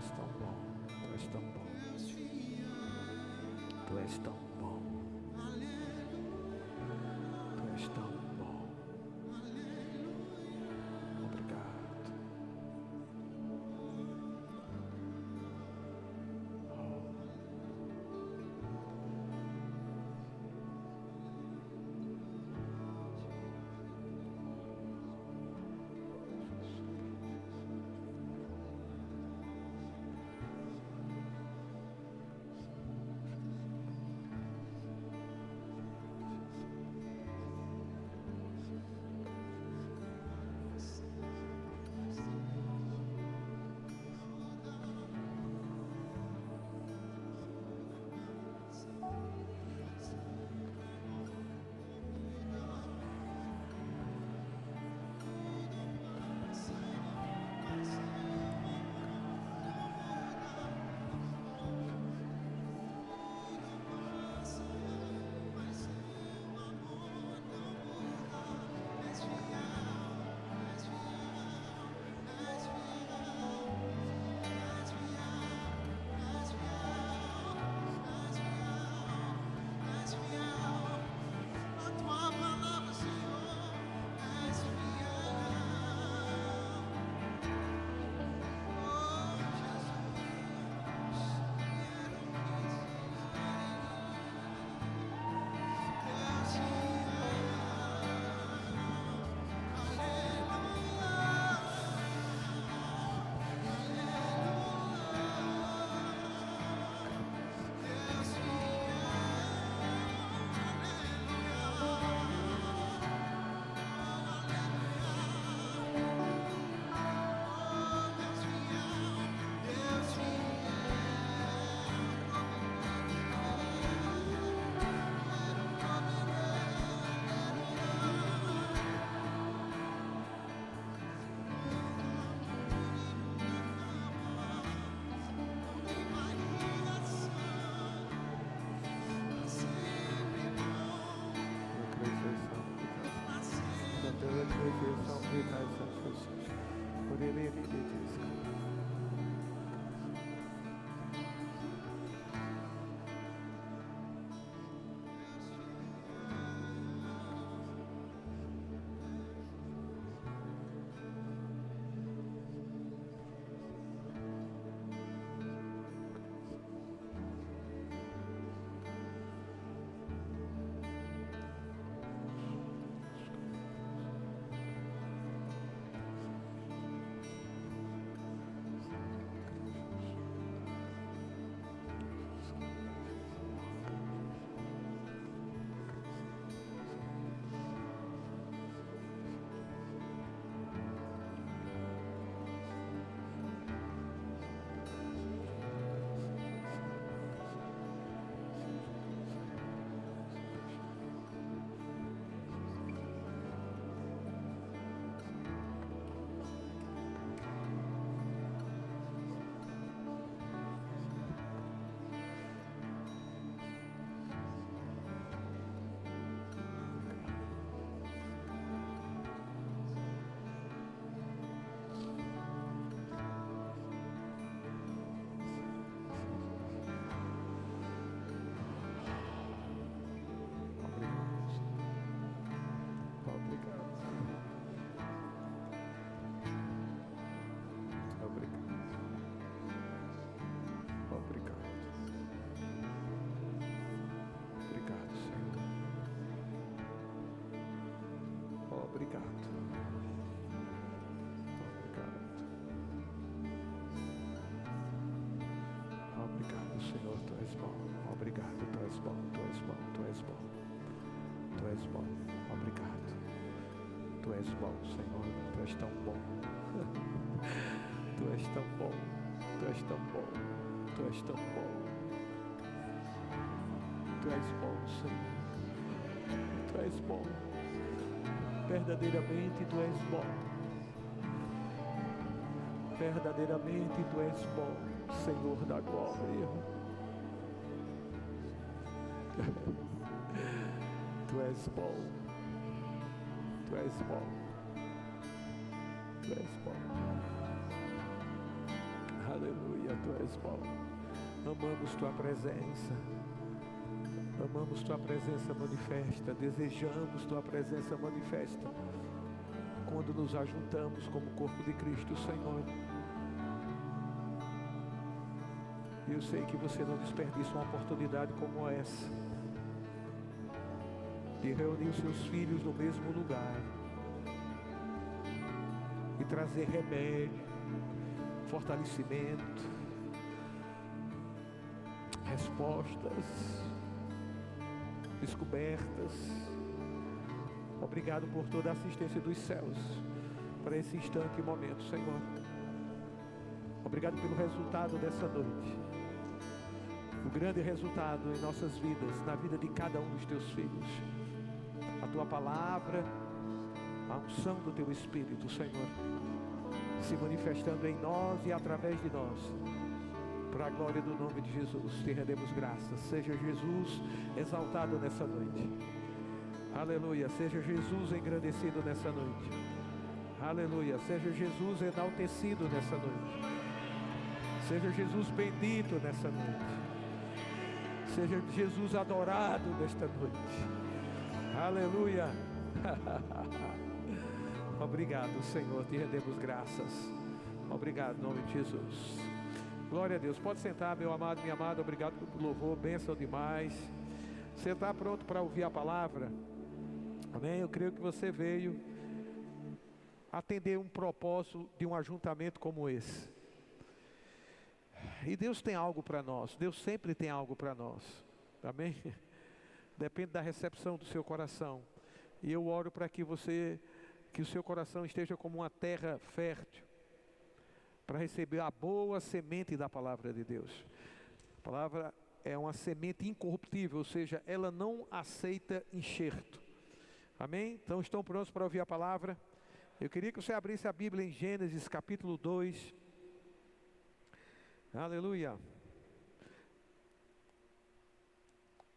és tão bom, tu és tão bom, tu és tão bom, tu és tão bom. Obrigado. Tu és bom, Senhor, Tu és tão bom. Tu és tão bom, Tu és tão bom, Tu és tão bom. Tu és bom, Senhor. Tu és bom. Verdadeiramente Tu és bom. Verdadeiramente Tu és bom, Senhor da glória. Tu és bom. Tu és bom. Tu és bom. Aleluia. Aleluia, Tu és bom. Amamos Tua presença. Amamos Tua presença manifesta. Desejamos Tua presença manifesta. Quando nos ajuntamos como corpo de Cristo, Senhor. Eu sei que você não desperdiça uma oportunidade como essa de reunir os seus filhos no mesmo lugar e trazer remédio, fortalecimento, respostas, descobertas. Obrigado por toda a assistência dos céus para esse instante e momento, Senhor. Obrigado pelo resultado dessa noite. O grande resultado em nossas vidas, na vida de cada um dos Teus filhos. A Tua palavra, a unção do Teu Espírito, Senhor, se manifestando em nós e através de nós. Para a glória do nome de Jesus, Te rendemos graças. Seja Jesus exaltado nessa noite. Aleluia. Seja Jesus engrandecido nessa noite. Aleluia. Seja Jesus enaltecido nessa noite. Seja Jesus bendito nessa noite. Seja Jesus adorado nesta noite. Aleluia. Obrigado, Senhor. Te rendemos graças. Obrigado, em nome de Jesus. Glória a Deus. Pode sentar, meu amado, minha amada. Obrigado pelo louvor. Bênção demais. Você está pronto para ouvir a palavra? Amém? Eu creio que você veio atender um propósito de um ajuntamento como esse. E Deus tem algo para nós. Deus sempre tem algo para nós. Amém? Depende da recepção do seu coração. E eu oro para que o seu coração esteja como uma terra fértil, para receber a boa semente da palavra de Deus. A palavra é uma semente incorruptível, ou seja, ela não aceita enxerto. Amém? Então estão prontos para ouvir a palavra? Eu queria que você abrisse a Bíblia em Gênesis capítulo 2. Aleluia.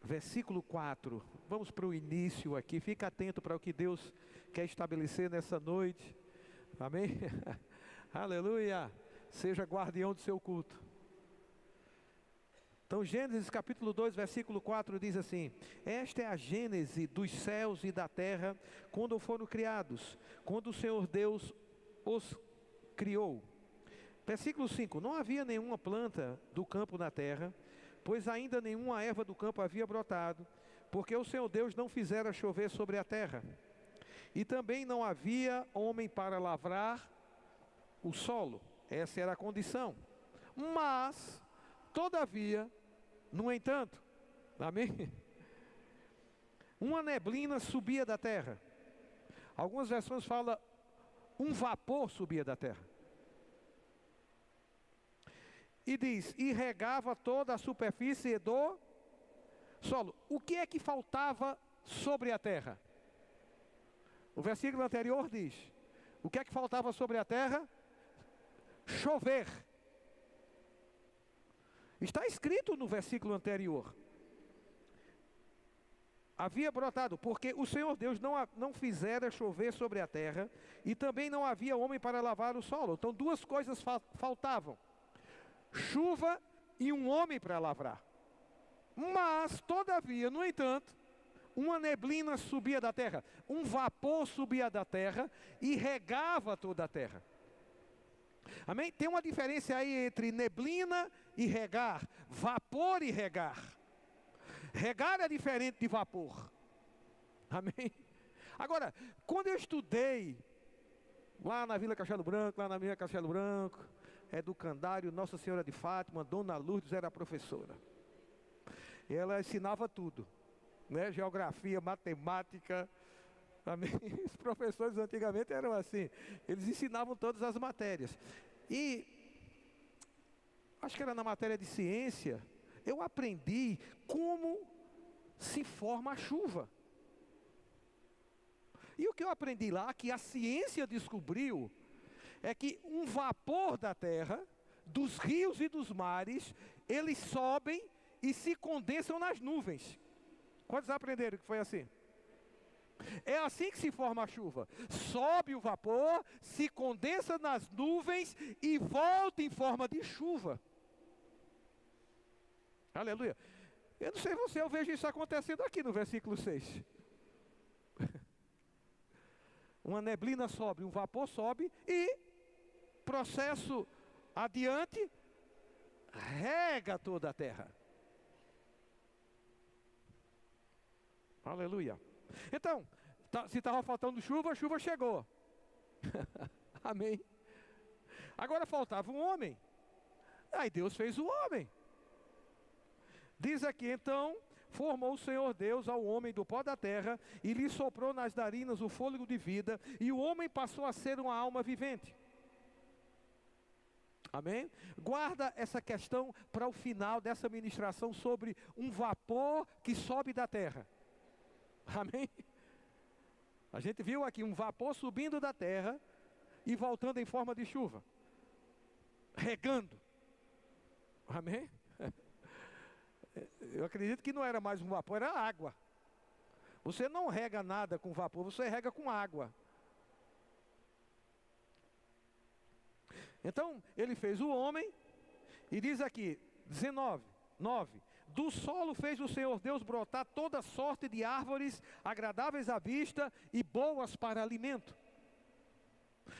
Versículo 4. Vamos para o início aqui. Fica atento para o que Deus quer estabelecer nessa noite. Amém? Aleluia. Seja guardião do seu culto. Então Gênesis capítulo 2, versículo 4 diz assim: esta é a gênese dos céus e da terra quando foram criados, quando o Senhor Deus os criou. Versículo 5: não havia nenhuma planta do campo na terra, pois ainda nenhuma erva do campo havia brotado, porque o Senhor Deus não fizera chover sobre a terra. E também não havia homem para lavrar o solo. Essa era a condição. Mas, todavia, no entanto, amém? Uma neblina subia da terra. Algumas versões falam, um vapor subia da terra. E diz, e regava toda a superfície do solo. O que é que faltava sobre a terra? O versículo anterior diz, o que é que faltava sobre a terra? Chover. Está escrito no versículo anterior. Havia brotado, porque o Senhor Deus não fizera chover sobre a terra, e também não havia homem para lavar o solo. Então duas coisas faltavam: chuva e um homem para lavrar. Mas, todavia, no entanto, uma neblina subia da terra, um vapor subia da terra e regava toda a terra. Amém? Tem uma diferença aí entre neblina e regar, vapor e regar. Regar é diferente de vapor. Amém? Agora, quando eu estudei lá na Vila Castelo Branco, Educandário, Nossa Senhora de Fátima, Dona Lourdes era a professora. Ela ensinava tudo, né? Geografia, matemática. Amém? Os professores antigamente eram assim, eles ensinavam todas as matérias. E acho que era na matéria de ciência, eu aprendi como se forma a chuva. E o que eu aprendi lá, que a ciência descobriu, é que um vapor da terra, dos rios e dos mares, eles sobem e se condensam nas nuvens. Quantos aprenderam que foi assim? É assim que se forma a chuva. Sobe o vapor, se condensa nas nuvens e volta em forma de chuva. Aleluia. Eu não sei você, eu vejo isso acontecendo aqui no versículo 6. Uma neblina sobe, um vapor sobe e processo adiante, rega toda a terra. Aleluia. Então, se estava faltando chuva, a chuva chegou. Amém. Agora faltava um homem. Aí Deus fez o homem. Diz aqui, então, formou o Senhor Deus ao homem do pó da terra e lhe soprou nas narinas o fôlego de vida, e o homem passou a ser uma alma vivente. Amém? Guarda essa questão para o final dessa ministração sobre um vapor que sobe da terra. Amém? A gente viu aqui um vapor subindo da terra e voltando em forma de chuva, regando. Amém? Eu acredito que não era mais um vapor, era água. Você não rega nada com vapor, você rega com água. Então, ele fez o homem, e diz aqui, 9: do solo fez o Senhor Deus brotar toda sorte de árvores agradáveis à vista e boas para alimento.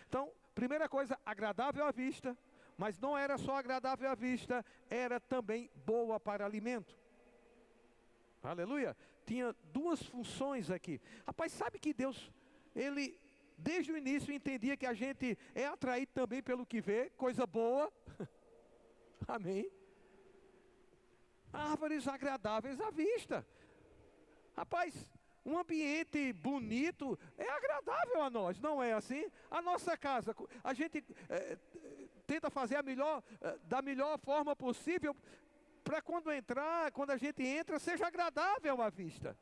Então, primeira coisa, agradável à vista, mas não era só agradável à vista, era também boa para alimento. Aleluia. Tinha duas funções aqui. Rapaz, sabe que Deus, Ele, desde o início, entendia que a gente é atraído também pelo que vê, coisa boa. Amém. Árvores agradáveis à vista. Rapaz, um ambiente bonito é agradável a nós, não é assim? A nossa casa, a gente tenta fazer da melhor forma possível, para quando a gente entra, seja agradável à vista.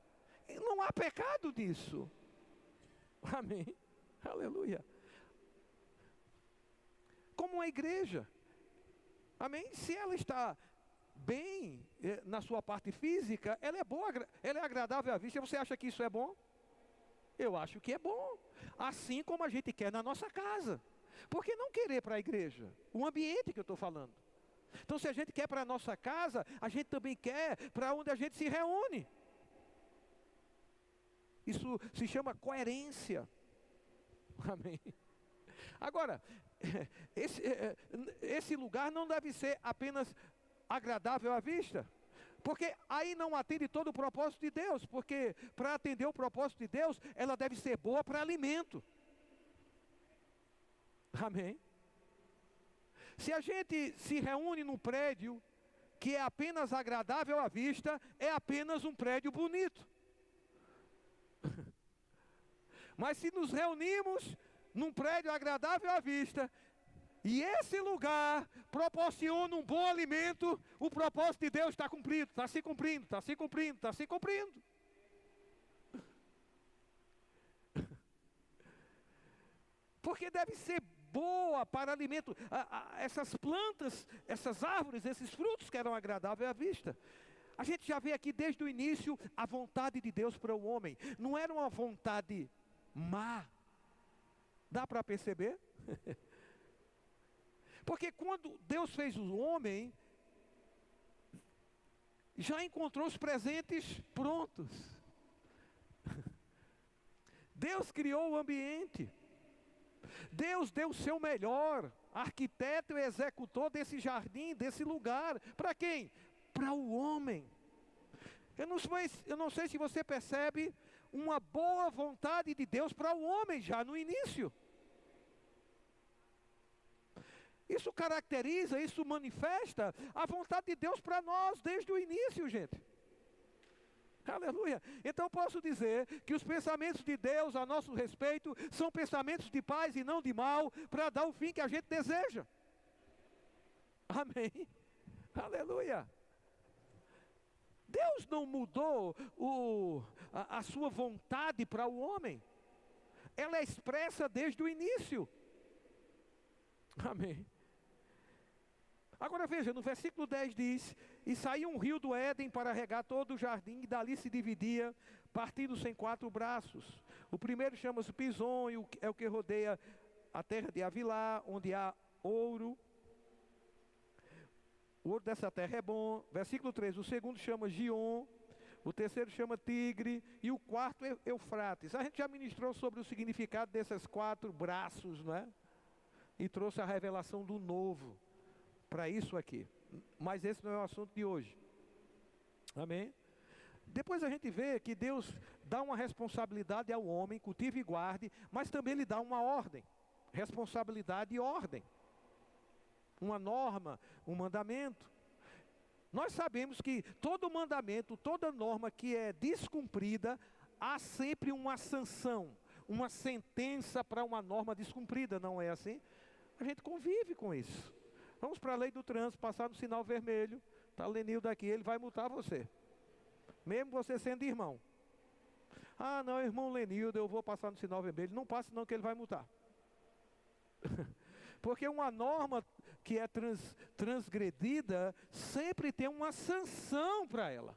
E não há pecado nisso. Amém. Aleluia. Como uma igreja. Amém. Se ela está bem na sua parte física, ela é boa, ela é agradável à vista. Você acha que isso é bom? Eu acho que é bom. Assim como a gente quer na nossa casa. Por que não querer para a igreja? O ambiente que eu estou falando. Então, se a gente quer para a nossa casa, a gente também quer para onde a gente se reúne. Isso se chama coerência. Amém. Agora, esse lugar não deve ser apenas agradável à vista, porque aí não atende todo o propósito de Deus, porque para atender o propósito de Deus, ela deve ser boa para alimento. Amém. Se a gente se reúne num prédio que é apenas agradável à vista, é apenas um prédio bonito. Mas se nos reunimos num prédio agradável à vista, e esse lugar proporciona um bom alimento, o propósito de Deus está cumprido, está se cumprindo, está se cumprindo, está se cumprindo. Porque deve ser boa para alimento. Essas plantas, essas árvores, esses frutos que eram agradáveis à vista. A gente já vê aqui desde o início a vontade de Deus para o homem. Não era uma vontade má. Dá para perceber? Porque quando Deus fez o homem, já encontrou os presentes prontos. Deus criou o ambiente. Deus deu o seu melhor, arquiteto e executor desse jardim, desse lugar. Para quem? Para o homem. Eu não sei se você percebe uma boa vontade de Deus para o homem já no início. Isso caracteriza, isso manifesta a vontade de Deus para nós desde o início, gente. Aleluia. Então posso dizer que os pensamentos de Deus a nosso respeito são pensamentos de paz e não de mal, para dar o fim que a gente deseja. Amém. Aleluia. Deus não mudou a sua vontade para o homem. Ela é expressa desde o início. Amém. Agora veja, no versículo 10 diz: e saiu um rio do Éden para regar todo o jardim, e dali se dividia, partindo-se em 4 braços. O primeiro chama-se Pison, e é o que rodeia a terra de Avilá, onde há ouro. O ouro dessa terra é bom. Versículo 3, o segundo chama Gion, o terceiro chama Tigre, e o quarto é Eufrates. A gente já ministrou sobre o significado desses 4 braços, não é? E trouxe a revelação do novo para isso aqui. Mas esse não é o assunto de hoje. Amém? Depois a gente vê que Deus dá uma responsabilidade ao homem, cultive e guarde, mas também lhe dá uma ordem. Responsabilidade e ordem. Uma norma, um mandamento. Nós sabemos que todo mandamento, toda norma que é descumprida, há sempre uma sanção, uma sentença para uma norma descumprida, não é assim? A gente convive com isso. Vamos para a lei do trânsito, passar no sinal vermelho, está o Lenildo aqui, ele vai multar você. Mesmo você sendo irmão. Ah, não, irmão Lenildo, eu vou passar no sinal vermelho. Não passe não, que ele vai multar. Porque uma norma que é transgredida, sempre tem uma sanção para ela.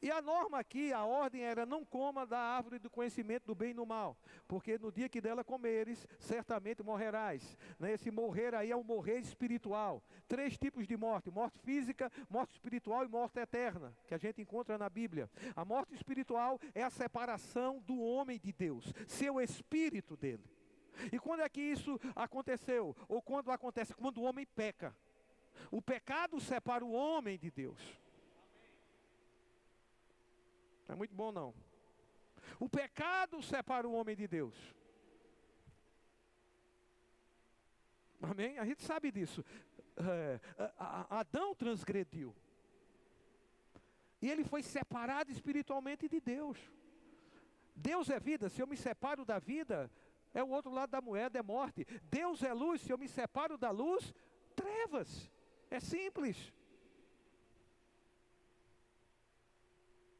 E a norma aqui, a ordem era: não coma da árvore do conhecimento do bem e do mal, porque no dia que dela comeres, certamente morrerás. Esse morrer aí é um morrer espiritual. 3 tipos de morte: morte física, morte espiritual e morte eterna, que a gente encontra na Bíblia. A morte espiritual é a separação do homem de Deus, seu espírito dele. E quando é que isso aconteceu? Ou quando acontece? Quando o homem peca. O pecado separa o homem de Deus. Não é muito bom não. O pecado separa o homem de Deus. Amém? A gente sabe disso. Adão transgrediu. E ele foi separado espiritualmente de Deus. Deus é vida, se eu me separo da vida, é o outro lado da moeda, é morte. Deus é luz, se eu me separo da luz, trevas. É simples.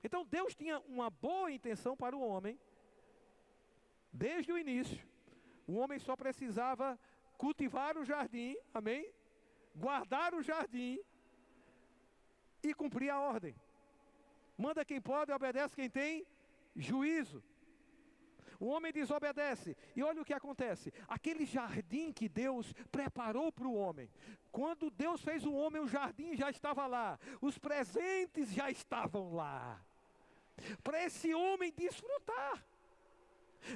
Então Deus tinha uma boa intenção para o homem, desde o início. O homem só precisava cultivar o jardim, amém? Guardar o jardim e cumprir a ordem. Manda quem pode, obedece quem tem juízo. O homem desobedece, e olha o que acontece. Aquele jardim que Deus preparou para o homem, quando Deus fez o homem, o jardim já estava lá, os presentes já estavam lá, para esse homem desfrutar.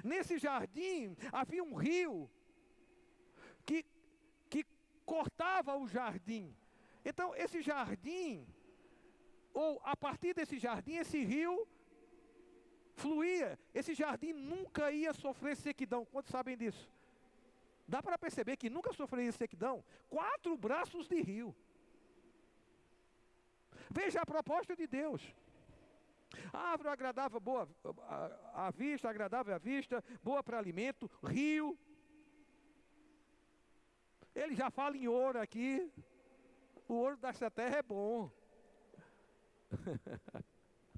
Nesse jardim havia um rio que cortava o jardim. Então esse jardim, ou a partir desse jardim, esse rio fluía. Esse jardim nunca ia sofrer sequidão. Quantos sabem disso? Dá para perceber que nunca sofreria sequidão. 4 braços de rio. Veja a proposta de Deus. A árvore agradável, boa à vista, agradável à vista, boa para alimento, rio. Ele já fala em ouro aqui. O ouro dessa terra é bom.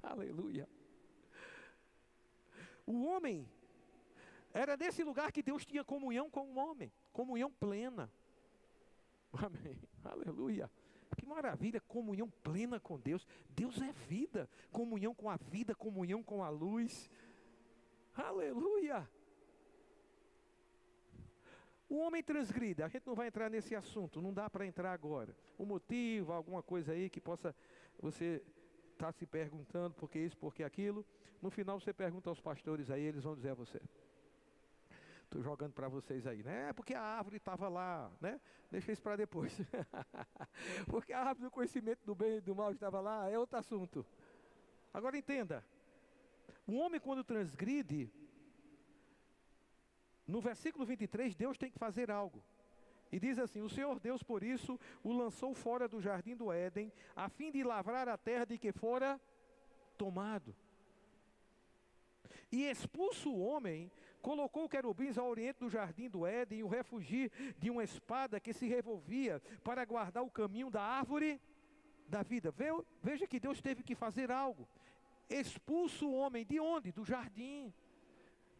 Aleluia. O homem, era nesse lugar que Deus tinha comunhão com o homem, comunhão plena. Amém, aleluia. Que maravilha, comunhão plena com Deus. Deus é vida, comunhão com a vida, comunhão com a luz. Aleluia. O homem transgride, a gente não vai entrar nesse assunto, não dá para entrar agora. O motivo, alguma coisa aí que possa você estar se perguntando, por que isso, por que aquilo. No final você pergunta aos pastores aí, eles vão dizer a você. Estou jogando para vocês aí, né? É porque a árvore estava lá, né? Deixa isso para depois. Porque a árvore do conhecimento do bem e do mal estava lá, é outro assunto. Agora entenda, o homem quando transgride, no versículo 23, Deus tem que fazer algo. E diz assim: o Senhor Deus por isso o lançou fora do jardim do Éden, a fim de lavrar a terra de que fora tomado. E expulso o homem, colocou querubins ao oriente do jardim do Éden, e o refugir de uma espada que se revolvia para guardar o caminho da árvore da vida. Veja que Deus teve que fazer algo. Expulso o homem de onde? Do jardim.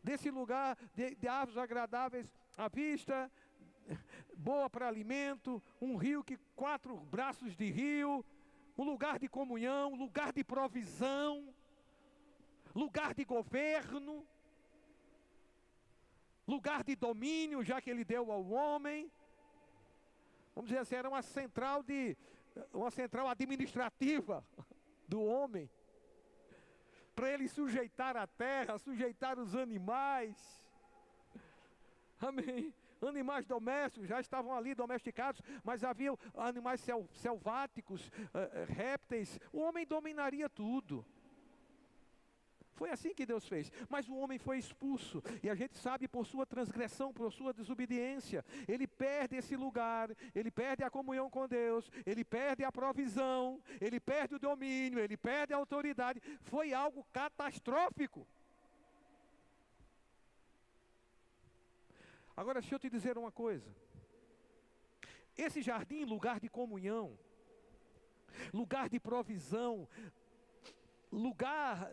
Desse lugar de árvores agradáveis à vista, boa para alimento, um rio que 4 braços de rio, um lugar de comunhão, lugar de provisão, lugar de governo, lugar de domínio, já que ele deu ao homem. vamos dizer assim, era uma central administrativa do homem, para ele sujeitar a terra, sujeitar os animais. Amém. Animais domésticos já estavam ali domesticados, mas havia animais selváticos, répteis. O homem dominaria tudo. Foi assim que Deus fez. Mas o homem foi expulso. E a gente sabe, por sua transgressão, por sua desobediência, ele perde esse lugar, ele perde a comunhão com Deus, ele perde a provisão, ele perde o domínio, ele perde a autoridade. Foi algo catastrófico. Agora, deixa eu te dizer uma coisa. Esse jardim, lugar de comunhão, lugar de provisão, lugar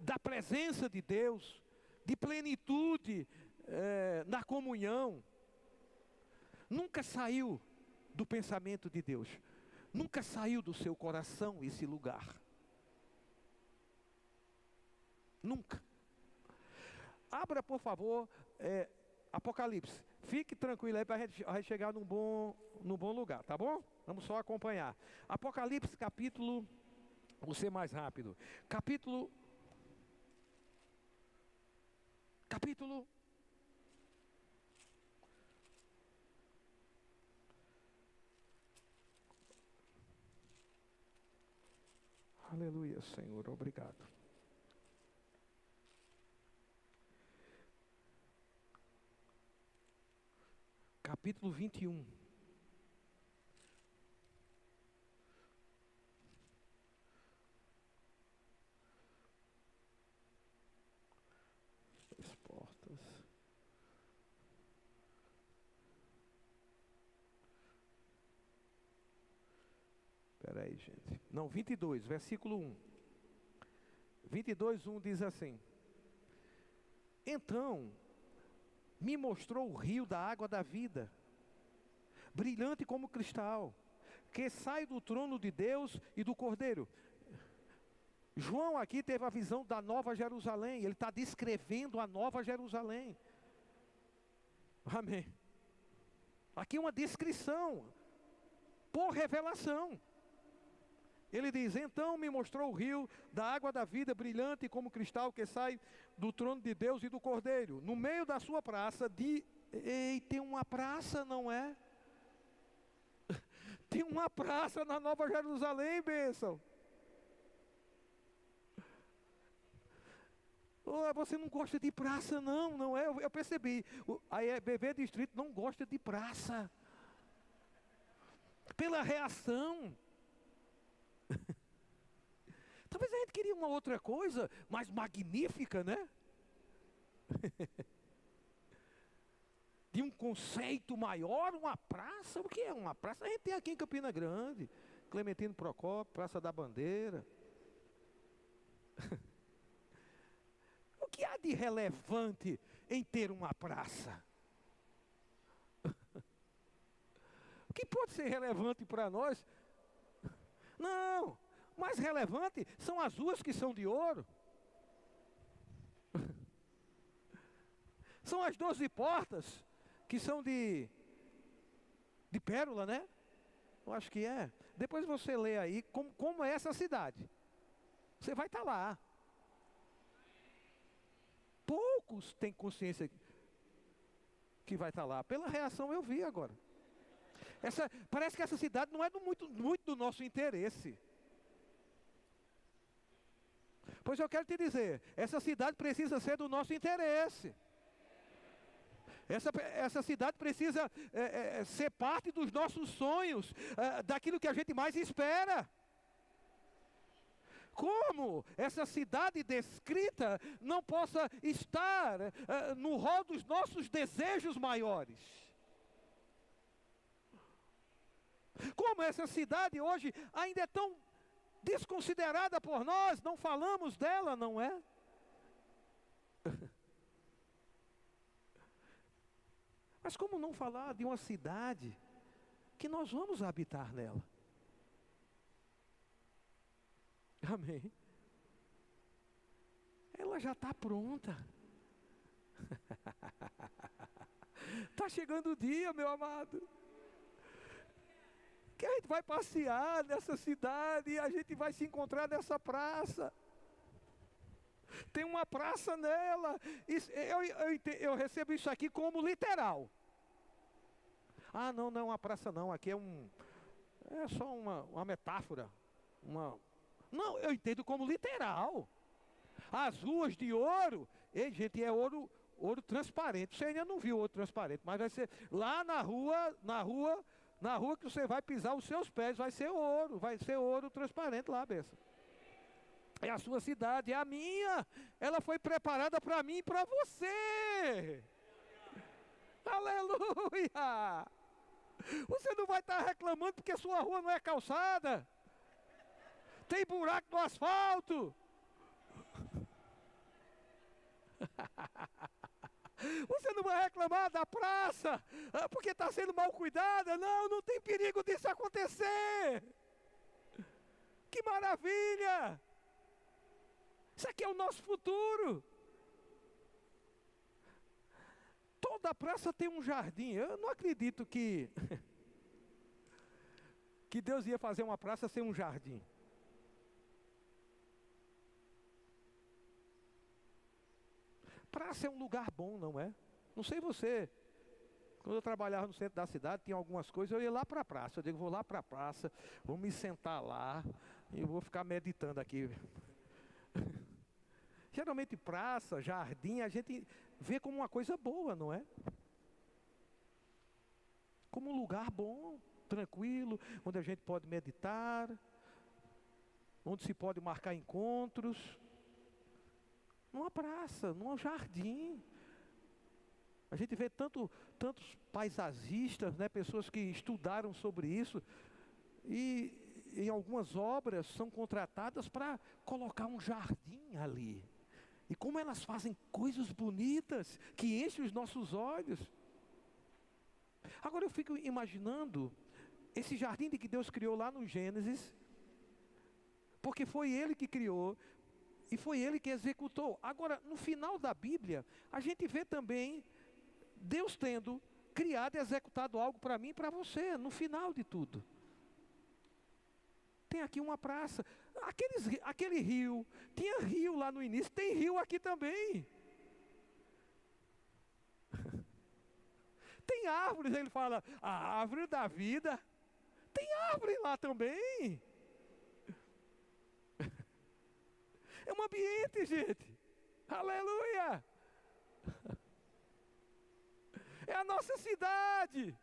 da presença de Deus, de plenitude na comunhão, nunca saiu do pensamento de Deus, nunca saiu do seu coração esse lugar. Nunca. Abra, por favor, Apocalipse. Fique tranquilo aí para a gente chegar num bom lugar, tá bom? Vamos só acompanhar. Apocalipse capítulo, vou ser mais rápido. Capítulo. Aleluia, Senhor, obrigado. Capítulo 21. As portas. Espera aí, gente. Não, 22, versículo 1. 22, 1 diz assim: Então me mostrou o rio da água da vida, brilhante como cristal, que sai do trono de Deus e do Cordeiro. João aqui teve a visão da Nova Jerusalém. Ele está descrevendo a Nova Jerusalém. Amém. Aqui uma descrição, por revelação. Ele diz: Então me mostrou o rio da água da vida, brilhante como cristal, que sai do trono de Deus e do Cordeiro. No meio da sua praça, tem uma praça, não é? Tem uma praça na Nova Jerusalém, bênção. Oh, você não gosta de praça, não é? Eu percebi. A BV Distrito não gosta de praça. Pela reação. Talvez a gente queria uma outra coisa mais magnífica, né? De um conceito maior, uma praça. O que é uma praça? A gente tem aqui em Campina Grande, Clementino Procópio, Praça da Bandeira. O que há de relevante em ter uma praça? O que pode ser relevante para nós? Não, o mais relevante são as ruas que são de ouro. São as 12 portas que são de pérola, né? Eu acho que é. Depois você lê aí como é essa cidade. Você vai estar lá. Poucos têm consciência que vai estar lá. Pela reação eu vi agora. Parece que essa cidade não é muito do nosso interesse. Pois eu quero te dizer, essa cidade precisa ser do nosso interesse. Essa cidade precisa ser parte dos nossos sonhos, daquilo que a gente mais espera. Como essa cidade descrita não possa estar no rol dos nossos desejos maiores? Como essa cidade hoje ainda é tão desconsiderada por nós, não falamos dela, não é? Mas como não falar de uma cidade que nós vamos habitar nela? Amém. Ela já está pronta. Está chegando o dia, meu amado. que a gente vai passear nessa cidade e a gente vai se encontrar nessa praça. Tem uma praça nela. Eu recebo isso aqui como literal. Ah, não, não é uma praça não, aqui é só uma metáfora. Não, eu entendo como literal. As ruas de ouro, ei, gente, é ouro transparente. Você ainda não viu ouro transparente, mas vai ser lá na rua que você vai pisar os seus pés, vai ser ouro transparente lá, benção. É a sua cidade, é a minha. Ela foi preparada para mim e para você. Aleluia! Você não vai estar reclamando porque sua rua não é calçada. Tem buraco no asfalto. Você não vai reclamar da praça porque está sendo mal cuidada. Não, não tem perigo disso acontecer. Que maravilha! Isso aqui é o nosso futuro. Toda praça tem um jardim. Eu não acredito que Deus ia fazer uma praça sem um jardim. Praça é um lugar bom, não é? Não sei você. Quando eu trabalhava no centro da cidade, tinha algumas coisas, eu ia lá para a praça. Eu digo, vou lá para a praça, vou me sentar lá e vou ficar meditando aqui. Geralmente praça, jardim, a gente vê como uma coisa boa, não é? Como um lugar bom, tranquilo, onde a gente pode meditar, onde se pode marcar encontros. Numa praça, num jardim. A gente vê tantos paisagistas, né, pessoas que estudaram sobre isso, e em algumas obras são contratadas para colocar um jardim ali. E como elas fazem coisas bonitas, que enchem os nossos olhos. Agora eu fico imaginando esse jardim de que Deus criou lá no Gênesis, porque foi Ele que criou, e foi Ele que executou. Agora, no final da Bíblia, a gente vê também Deus tendo criado e executado algo para mim e para você, no final de tudo. Tem aqui uma praça, aquele rio, tinha rio lá no início, tem rio aqui também. Tem árvores, ele fala, a árvore da vida, tem árvore lá também. É um ambiente, gente. Aleluia! É a nossa cidade.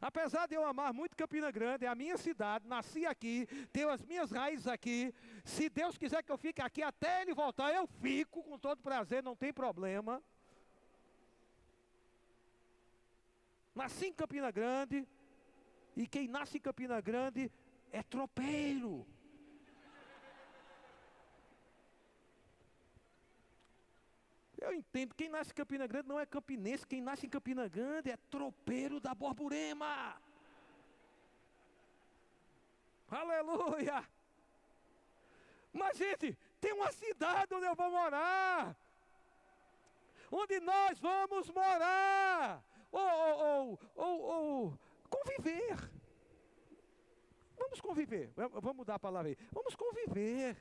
Apesar de eu amar muito Campina Grande, é a minha cidade, nasci aqui, tenho as minhas raízes aqui. Se Deus quiser que eu fique aqui até Ele voltar, eu fico com todo prazer, não tem problema. Nasci em Campina Grande, e quem nasce em Campina Grande é tropeiro. Eu entendo, quem nasce em Campina Grande não é campinense, quem nasce em Campina Grande é tropeiro da Borborema. Aleluia! Mas gente, tem uma cidade onde eu vou morar, onde nós vamos morar, ou conviver. Vamos conviver, vamos mudar a palavra aí, vamos conviver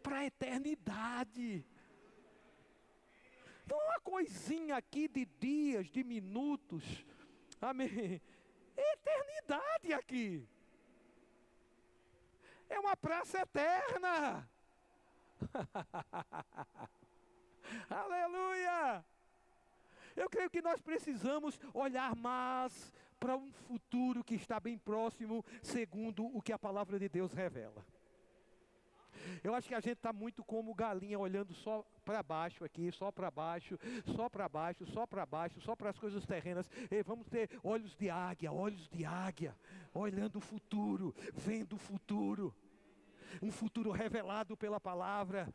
para a eternidade. Não é uma coisinha aqui de dias, de minutos. Amém. É eternidade aqui. É uma praça eterna. Aleluia. Eu creio que nós precisamos olhar mais para um futuro que está bem próximo, segundo o que a palavra de Deus revela. Eu acho que a gente está muito como galinha, olhando só para baixo aqui, só para baixo, só para baixo, só para baixo, só para as coisas terrenas. E vamos ter olhos de águia, olhando o futuro, vendo o futuro. Um futuro revelado pela palavra.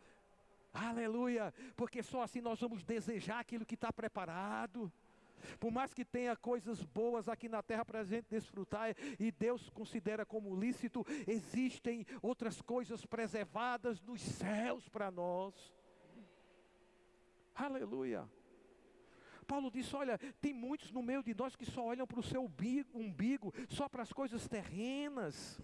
Aleluia, porque só assim nós vamos desejar aquilo que está preparado. Por mais que tenha coisas boas aqui na terra para a gente desfrutar, e Deus considera como lícito, existem outras coisas preservadas nos céus para nós. Aleluia. Paulo disse, olha, tem muitos no meio de nós que só olham para o seu umbigo, só para as coisas terrenas.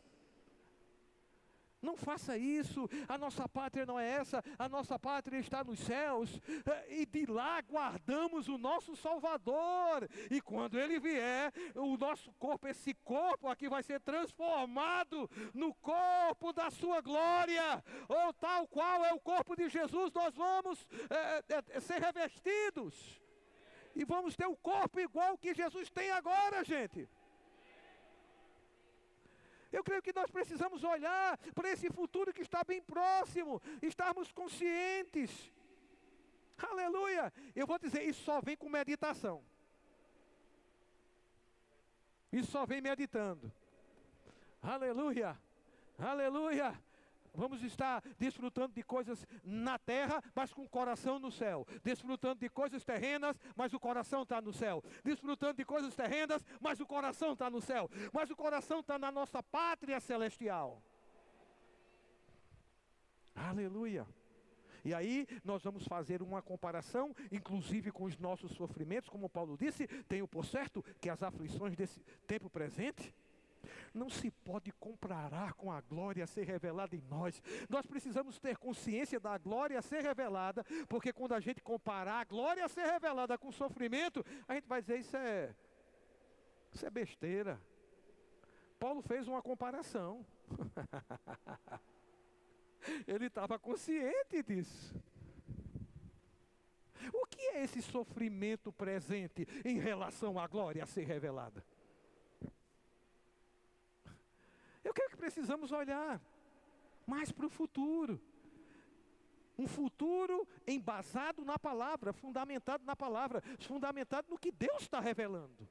Não faça isso, a nossa pátria não é essa, a nossa pátria está nos céus, e de lá guardamos o nosso Salvador, e quando Ele vier, o nosso corpo, esse corpo aqui vai ser transformado no corpo da sua glória, ou tal qual é o corpo de Jesus, nós vamos ser revestidos, e vamos ter o corpo igual que Jesus tem agora, gente. Eu creio que nós precisamos olhar para esse futuro que está bem próximo, estarmos conscientes. Aleluia! Eu vou dizer, isso só vem com meditação. Isso só vem meditando. Aleluia! Aleluia! Vamos estar desfrutando de coisas na terra, mas com o coração no céu. Desfrutando de coisas terrenas, mas o coração está no céu. Desfrutando de coisas terrenas, mas o coração está no céu. Mas o coração está na nossa pátria celestial. Aleluia! E aí nós vamos fazer uma comparação, inclusive com os nossos sofrimentos, como Paulo disse, tenho por certo que as aflições desse tempo presente não se pode comparar com a glória a ser revelada em nós. Nós precisamos ter consciência da glória a ser revelada, porque quando a gente comparar a glória a ser revelada com o sofrimento, a gente vai dizer, isso é besteira. Paulo fez uma comparação. Ele estava consciente disso. O que é esse sofrimento presente em relação à glória a ser revelada? Eu creio que precisamos olhar mais para o futuro. Um futuro embasado na palavra, fundamentado na palavra, fundamentado no que Deus está revelando.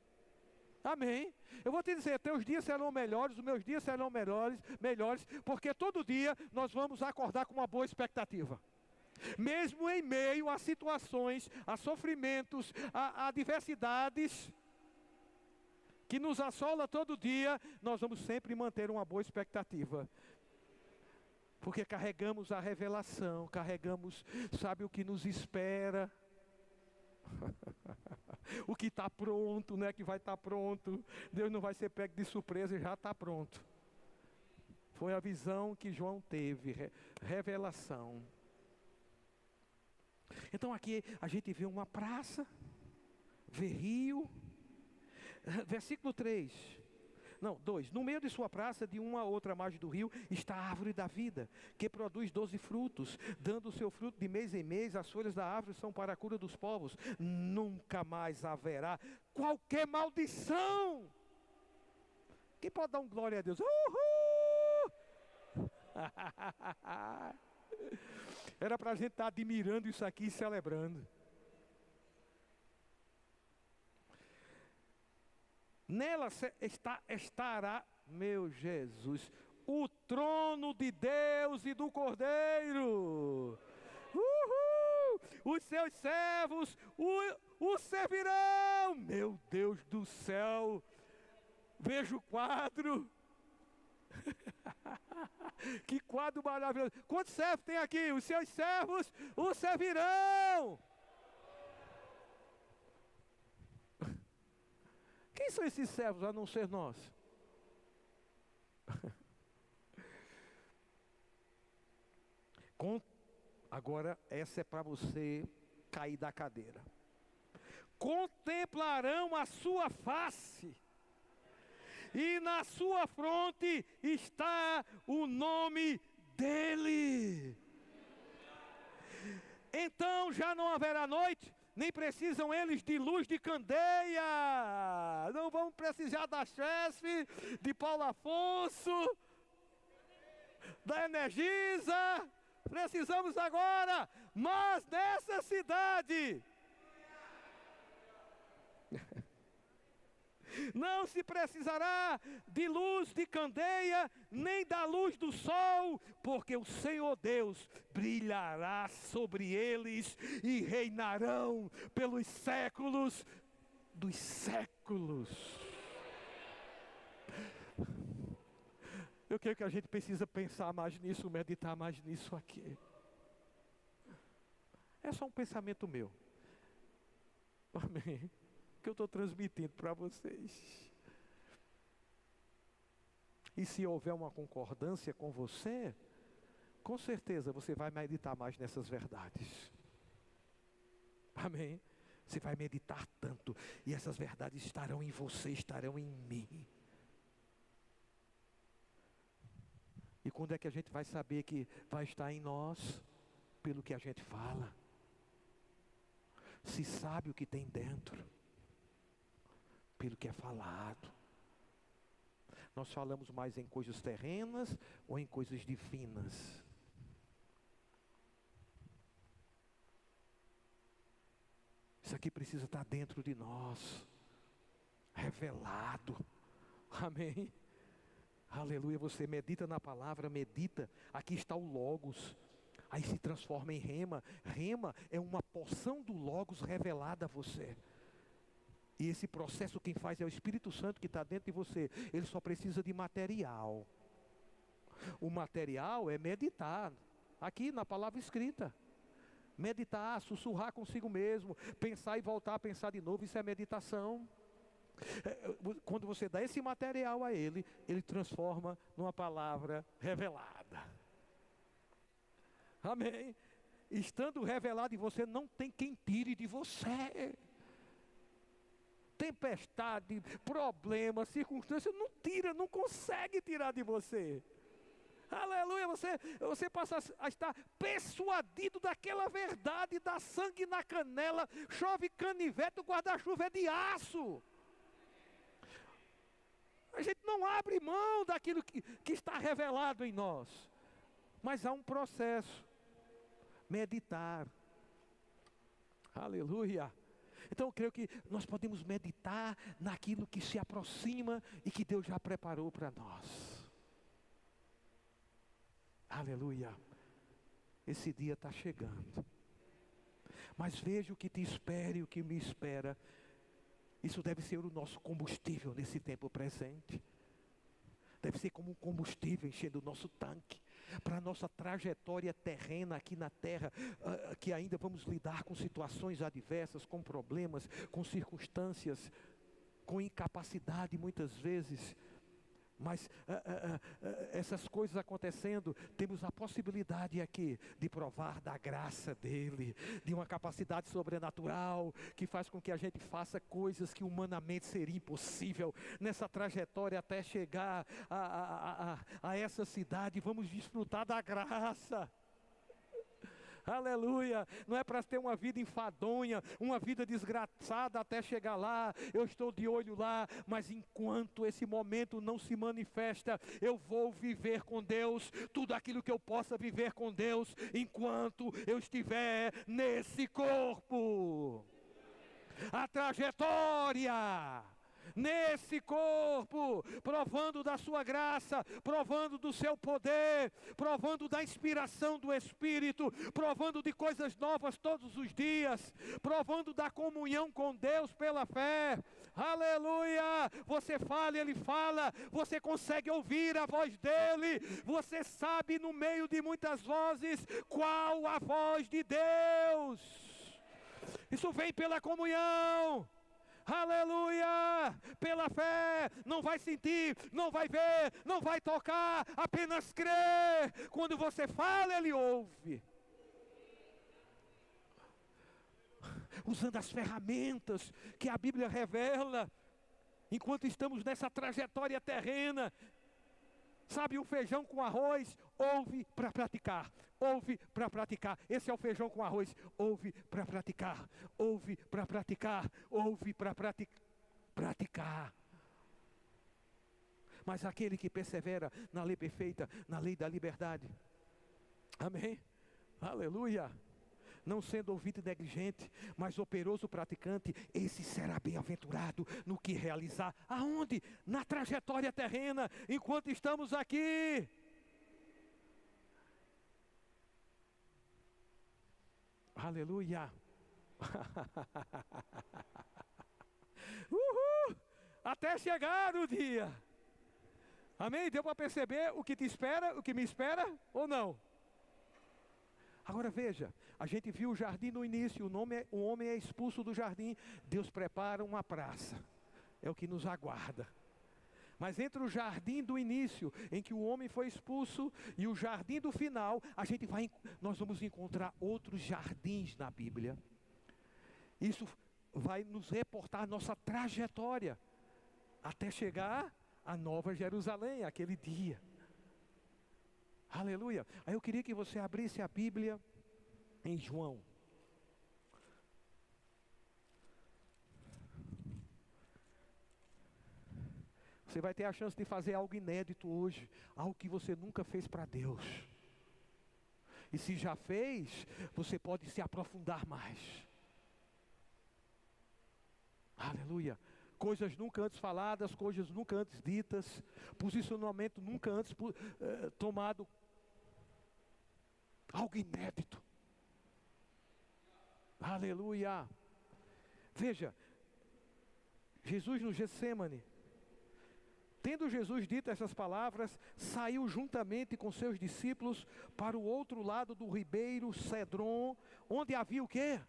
Amém? Eu vou te dizer, teus dias serão melhores, os meus dias serão melhores, porque todo dia nós vamos acordar com uma boa expectativa. Mesmo em meio a situações, a sofrimentos, a adversidades que nos assola todo dia, nós vamos sempre manter uma boa expectativa. Porque carregamos a revelação, carregamos, sabe o que nos espera. O que está pronto, não é que vai estar pronto. Deus não vai ser pego de surpresa e já está pronto. Foi a visão que João teve, revelação. Então aqui a gente vê uma praça, vê rio. Versículo 2. No meio de sua praça, de uma a outra margem do rio, está a árvore da vida, que produz 12 frutos, dando o seu fruto de mês em mês. As folhas da árvore são para a cura dos povos. Nunca mais haverá qualquer maldição. Quem pode dar um glória a Deus? Uhul! Era para a gente estar admirando isso aqui e celebrando. Nela estará, meu Jesus, o trono de Deus e do Cordeiro. Uhul! Os seus servos o servirão. Meu Deus do céu, vejo o quadro. Que quadro maravilhoso. Quantos servos tem aqui? Os seus servos o servirão. Quem são esses servos a não ser nós? Agora essa é para você cair da cadeira. Contemplarão a sua face, e na sua fronte está o nome dele. Então já não haverá noite, nem precisam eles de luz de candeia. Não vão precisar da chefe, de Paulo Afonso, da Energisa. Precisamos agora, mas nessa cidade não se precisará de luz de candeia, nem da luz do sol, porque o Senhor Deus brilhará sobre eles e reinarão pelos séculos dos séculos. Eu creio que a gente precisa pensar mais nisso, meditar mais nisso aqui. É só um pensamento meu. Amém. Que eu estou transmitindo para vocês. E se houver uma concordância com você, com certeza você vai meditar mais nessas verdades. Amém. Você vai meditar tanto, e essas verdades estarão em você, estarão em mim. E quando é que a gente vai saber que vai estar em nós? Pelo que a gente fala. Se sabe o que tem dentro, pelo que é falado. Nós falamos mais em coisas terrenas ou em coisas divinas? Isso aqui precisa estar dentro de nós, revelado. Amém. Aleluia. Você medita na palavra, medita. Aqui está o Logos. Aí se transforma em rema. Rema é uma porção do Logos revelada a você. E esse processo quem faz é o Espírito Santo que está dentro de você. Ele só precisa de material. O material é meditar. Aqui na palavra escrita. Meditar, sussurrar consigo mesmo. Pensar e voltar a pensar de novo. Isso é meditação. Quando você dá esse material a ele, ele transforma numa palavra revelada. Amém. Estando revelado em você, não tem quem tire de você. Tempestade, problema, circunstância, não tira, não consegue tirar de você. Aleluia, você passa a estar persuadido daquela verdade, dá sangue na canela, chove canivete, o guarda-chuva é de aço. A gente não abre mão daquilo que está revelado em nós. Mas há um processo. Meditar. Aleluia. Então eu creio que nós podemos meditar naquilo que se aproxima e que Deus já preparou para nós. Aleluia. Esse dia está chegando. Mas veja o que te espera e o que me espera. Isso deve ser o nosso combustível nesse tempo presente. Deve ser como um combustível enchendo o nosso tanque. Para a nossa trajetória terrena aqui na terra. Que ainda vamos lidar com situações adversas, com problemas, com circunstâncias, com incapacidade muitas vezes. Mas essas coisas acontecendo, temos a possibilidade aqui de provar da graça dele, de uma capacidade sobrenatural que faz com que a gente faça coisas que humanamente seria impossível nessa trajetória até chegar a essa cidade. Vamos desfrutar da graça. Aleluia, não é para ter uma vida enfadonha, uma vida desgraçada até chegar lá, eu estou de olho lá, mas enquanto esse momento não se manifesta, eu vou viver com Deus, tudo aquilo que eu possa viver com Deus, enquanto eu estiver nesse corpo. A trajetória nesse corpo, provando da sua graça, provando do seu poder, provando da inspiração do Espírito, provando de coisas novas todos os dias, provando da comunhão com Deus pela fé. Aleluia! Você fala, ele fala, você consegue ouvir a voz dele, você sabe no meio de muitas vozes qual a voz de Deus. Isso vem pela comunhão. Aleluia, pela fé, não vai sentir, não vai ver, não vai tocar, apenas crer. Quando você fala, ele ouve. Usando as ferramentas que a Bíblia revela, enquanto estamos nessa trajetória terrena. Sabe, o feijão com arroz, ouve para praticar. Ouve para praticar. Esse é o feijão com arroz. Ouve para praticar. Ouve para praticar. Ouve para praticar. Mas aquele que persevera na lei perfeita, na lei da liberdade. Amém? Aleluia. Não sendo ouvido e negligente, mas operoso praticante, esse será bem-aventurado no que realizar. Aonde? Na trajetória terrena, enquanto estamos aqui. Aleluia. Uhul. Até chegar o dia. Amém? Deu para perceber o que te espera, o que me espera ou não? Agora veja, a gente viu o jardim no início, o homem é expulso do jardim, Deus prepara uma praça, é o que nos aguarda. Mas entre o jardim do início, em que o homem foi expulso, e o jardim do final, nós vamos encontrar outros jardins na Bíblia. Isso vai nos reportar nossa trajetória, até chegar à Nova Jerusalém, aquele dia. Aleluia. Aí eu queria que você abrisse a Bíblia em João. Você vai ter a chance de fazer algo inédito hoje, algo que você nunca fez para Deus. E se já fez, você pode se aprofundar mais. Aleluia. Coisas nunca antes faladas, coisas nunca antes ditas, posicionamento nunca antes tomado. Algo inédito. Aleluia. Veja, Jesus no Getsêmani, tendo Jesus dito essas palavras, saiu juntamente com seus discípulos para o outro lado do ribeiro Cedron, onde havia o quê?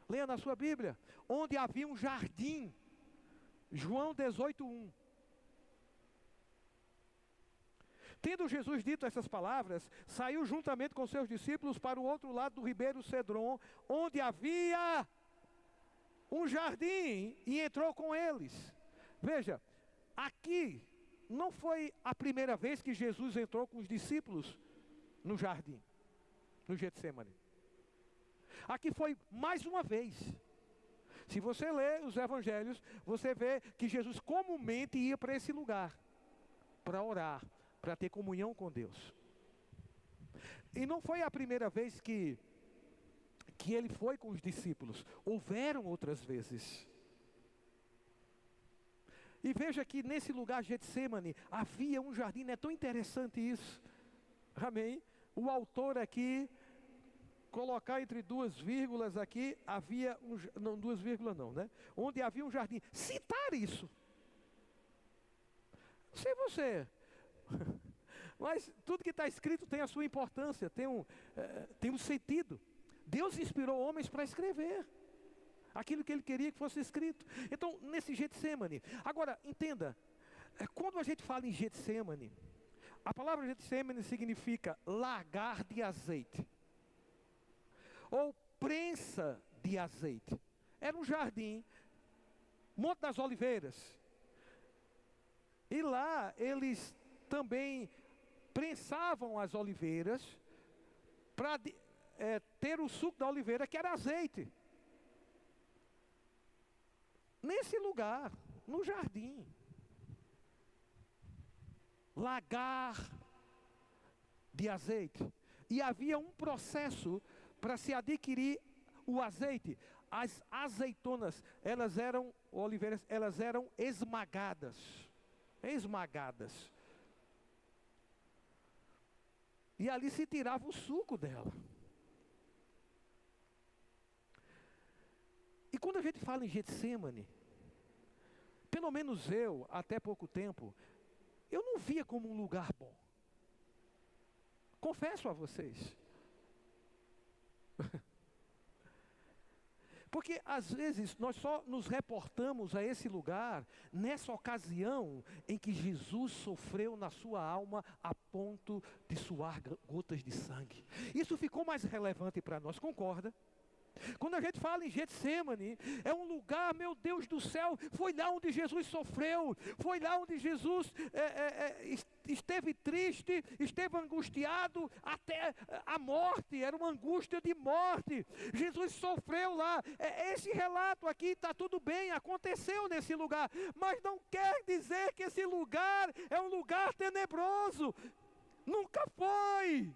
Leia na sua Bíblia. Onde havia um jardim. João 18:1. Tendo Jesus dito essas palavras, saiu juntamente com seus discípulos para o outro lado do ribeiro Cedron, onde havia um jardim, e entrou com eles. Veja, aqui não foi a primeira vez que Jesus entrou com os discípulos no jardim, no Getsêmani. Aqui foi mais uma vez. Se você ler os evangelhos, você vê que Jesus comumente ia para esse lugar, para orar, para ter comunhão com Deus. E não foi a primeira vez que ele foi com os discípulos. Houveram outras vezes. E veja que nesse lugar Getsêmani havia um jardim. É tão interessante isso. Amém? O autor aqui, colocar entre duas vírgulas aqui, havia não, duas vírgulas não, né? Onde havia um jardim. Citar isso. Não sei você. Mas tudo que está escrito tem a sua importância, tem um sentido. Deus inspirou homens para escrever aquilo que Ele queria que fosse escrito. Então, nesse Getsêmani, agora, entenda, quando a gente fala em Getsêmani, a palavra Getsêmani significa lagar de azeite, ou prensa de azeite. Era um jardim, Monte das Oliveiras, e lá eles também prensavam as oliveiras para ter o suco da oliveira, que era azeite. Nesse lugar, no jardim, lagar de azeite. E havia um processo para se adquirir o azeite. As azeitonas, elas eram oliveiras, elas eram esmagadas. Esmagadas. E ali se tirava o suco dela. E quando a gente fala em Getsêmani, pelo menos eu, até pouco tempo, eu não via como um lugar bom. Confesso a vocês. Porque às vezes nós só nos reportamos a esse lugar nessa ocasião em que Jesus sofreu na sua alma a ponto de suar gotas de sangue. Isso ficou mais relevante para nós, concorda? Quando a gente fala em Getsêmani, é um lugar, meu Deus do céu, foi lá onde Jesus sofreu, foi lá onde Jesus esteve triste, esteve angustiado até a morte, era uma angústia de morte. Jesus sofreu lá. Esse relato aqui está tudo bem, aconteceu nesse lugar, mas não quer dizer que esse lugar é um lugar tenebroso. Nunca foi.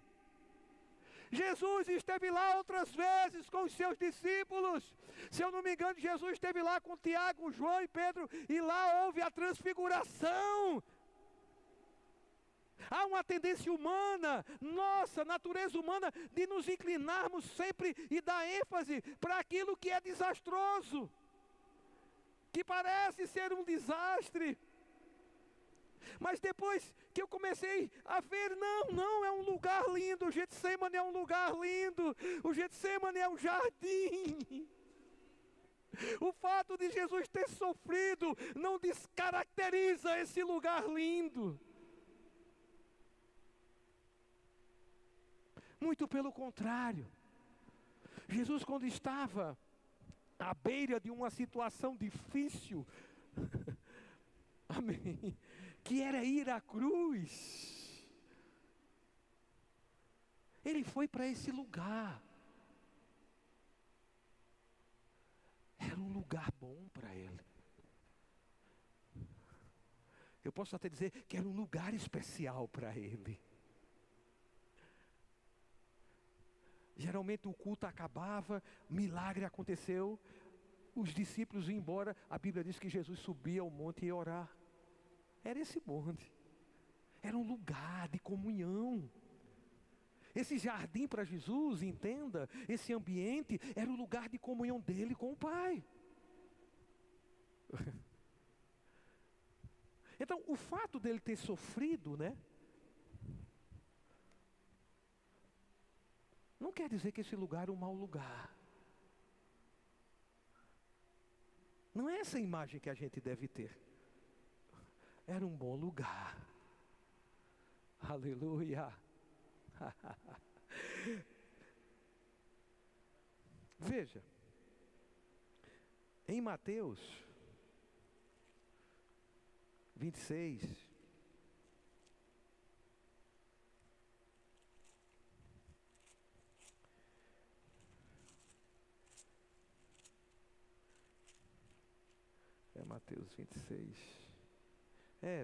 Jesus esteve lá outras vezes com os seus discípulos. Se eu não me engano, Jesus esteve lá com Tiago, João e Pedro, e lá houve a transfiguração. Há uma tendência humana, nossa natureza humana, de nos inclinarmos sempre e dar ênfase para aquilo que é desastroso, que parece ser um desastre. Mas depois que eu comecei a ver, não, é um lugar lindo. O Getsemane é um lugar lindo. O Getsemane é um jardim. O fato de Jesus ter sofrido não descaracteriza esse lugar lindo. Muito pelo contrário. Jesus, quando estava à beira de uma situação difícil, amém, que era ir à cruz, ele foi para esse lugar. Era um lugar bom para ele. Eu posso até dizer que era um lugar especial para ele. Geralmente o culto acabava, milagre aconteceu, os discípulos iam embora. A Bíblia diz que Jesus subia ao monte e ia orar. Era esse monte. Era um lugar de comunhão. Esse jardim para Jesus, entenda, esse ambiente era o lugar de comunhão dele com o Pai. Então, o fato dele ter sofrido, não quer dizer que esse lugar é um mau lugar. Não é essa a imagem que a gente deve ter. Era um bom lugar. Aleluia. Veja, em Mateus 26, Mateus 26,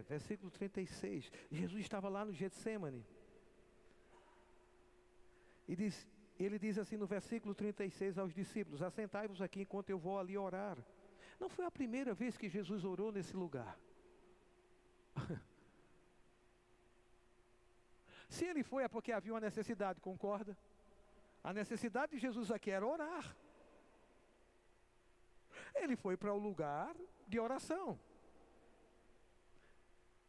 versículo 36, Jesus estava lá no Getsemane, e ele diz assim no versículo 36 aos discípulos: assentai-vos aqui enquanto eu vou ali orar. Não foi a primeira vez que Jesus orou nesse lugar. Se ele foi, é porque havia uma necessidade, concorda? A necessidade de Jesus aqui era orar. Ele foi para o lugar de oração.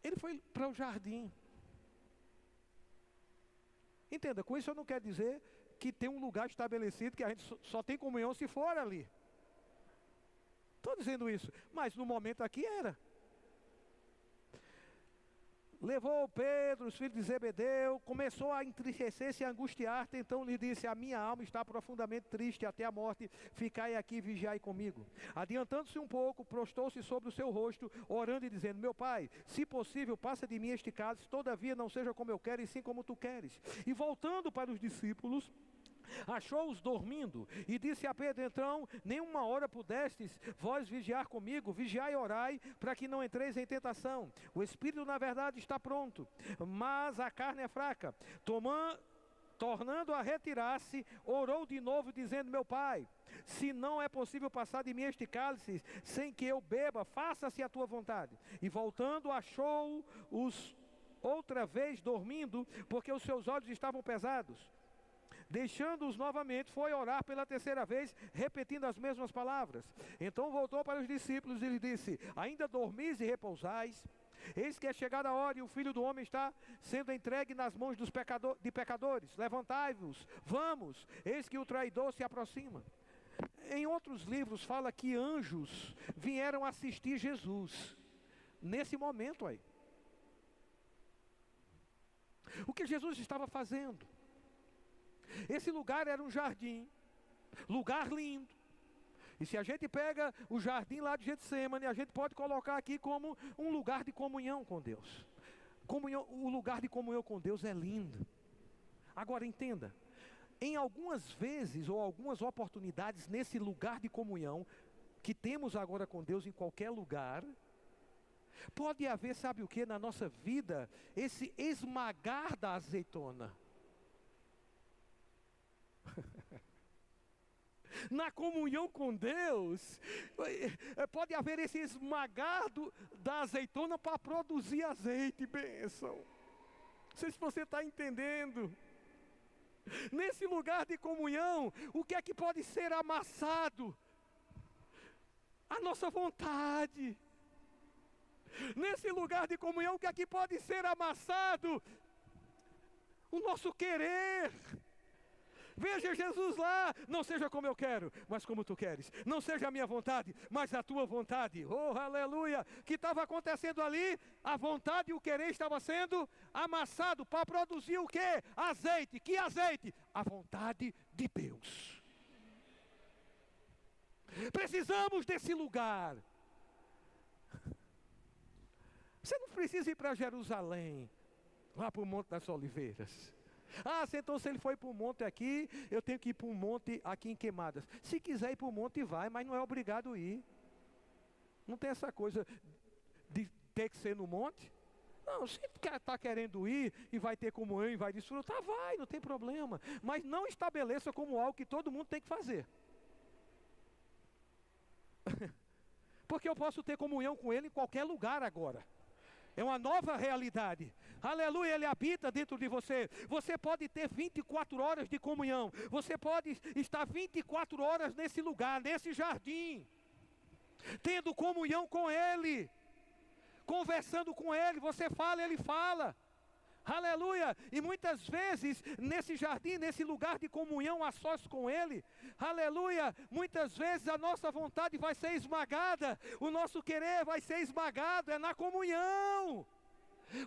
Ele foi para o jardim. Entenda, com isso eu não quero dizer que tem um lugar estabelecido que a gente só tem comunhão se for ali. Estou dizendo isso, mas no momento aqui era. Levou Pedro, os filhos de Zebedeu, começou a entristecer-se e angustiar-se, então lhe disse: a minha alma está profundamente triste até a morte, ficai aqui e vigiai comigo. Adiantando-se um pouco, prostou-se sobre o seu rosto, orando e dizendo: meu pai, se possível, passa de mim este cálice, todavia não seja como eu quero, e sim como tu queres. E voltando para os discípulos, achou-os dormindo, e disse a Pedro: então, nenhuma hora pudestes vós vigiar comigo? Vigiai e orai, para que não entreis em tentação. O espírito na verdade está pronto, mas a carne é fraca. Tornando a retirar-se, orou de novo, dizendo: meu pai, se não é possível passar de mim este cálice sem que eu beba, faça-se a tua vontade. E voltando, achou-os outra vez dormindo, porque os seus olhos estavam pesados. Deixando-os novamente, foi orar pela terceira vez, repetindo as mesmas palavras. Então voltou para os discípulos e lhes disse: ainda dormis e repousais? Eis que é chegada a hora e o Filho do Homem está sendo entregue nas mãos de pecadores. Levantai-vos, vamos, eis que o traidor se aproxima. Em outros livros fala que anjos vieram assistir Jesus, nesse momento aí. O que Jesus estava fazendo? Esse lugar era um jardim, lugar lindo. E se a gente pega o jardim lá de Getsemane, a gente pode colocar aqui como um lugar de comunhão com Deus. O lugar de comunhão com Deus é lindo. Agora entenda, em algumas vezes ou algumas oportunidades nesse lugar de comunhão que temos agora com Deus em qualquer lugar, pode haver, sabe o que, na nossa vida, esse esmagar da azeitona. Na comunhão com Deus, pode haver esse esmagar da azeitona para produzir azeite, bênção. Não sei se você está entendendo. Nesse lugar de comunhão, o que é que pode ser amassado? A nossa vontade. Nesse lugar de comunhão, o que aqui pode ser amassado? O nosso querer. Veja Jesus lá, não seja como eu quero, mas como tu queres. Não seja a minha vontade, mas a tua vontade. Oh, aleluia! O que estava acontecendo ali? A vontade e o querer estava sendo amassado para produzir o quê? Azeite. Que azeite? A vontade de Deus. Precisamos desse lugar. Você não precisa ir para Jerusalém, lá para o Monte das Oliveiras. Então se ele foi para o monte aqui, eu tenho que ir para um monte aqui em Queimadas. Se quiser ir para o monte, vai, mas não é obrigado a ir. Não tem essa coisa de ter que ser no monte. Não, se está querendo ir e vai ter comunhão e vai desfrutar, vai, não tem problema. Mas não estabeleça como algo que todo mundo tem que fazer. Porque eu posso ter comunhão com Ele em qualquer lugar agora. É uma nova realidade. Aleluia, Ele habita dentro de você. Você pode ter 24 horas de comunhão. Você pode estar 24 horas nesse lugar, nesse jardim, tendo comunhão com Ele, conversando com Ele. Você fala, Ele fala. Aleluia, e muitas vezes nesse jardim, nesse lugar de comunhão a sós com Ele, aleluia, muitas vezes a nossa vontade vai ser esmagada, o nosso querer vai ser esmagado, é na comunhão,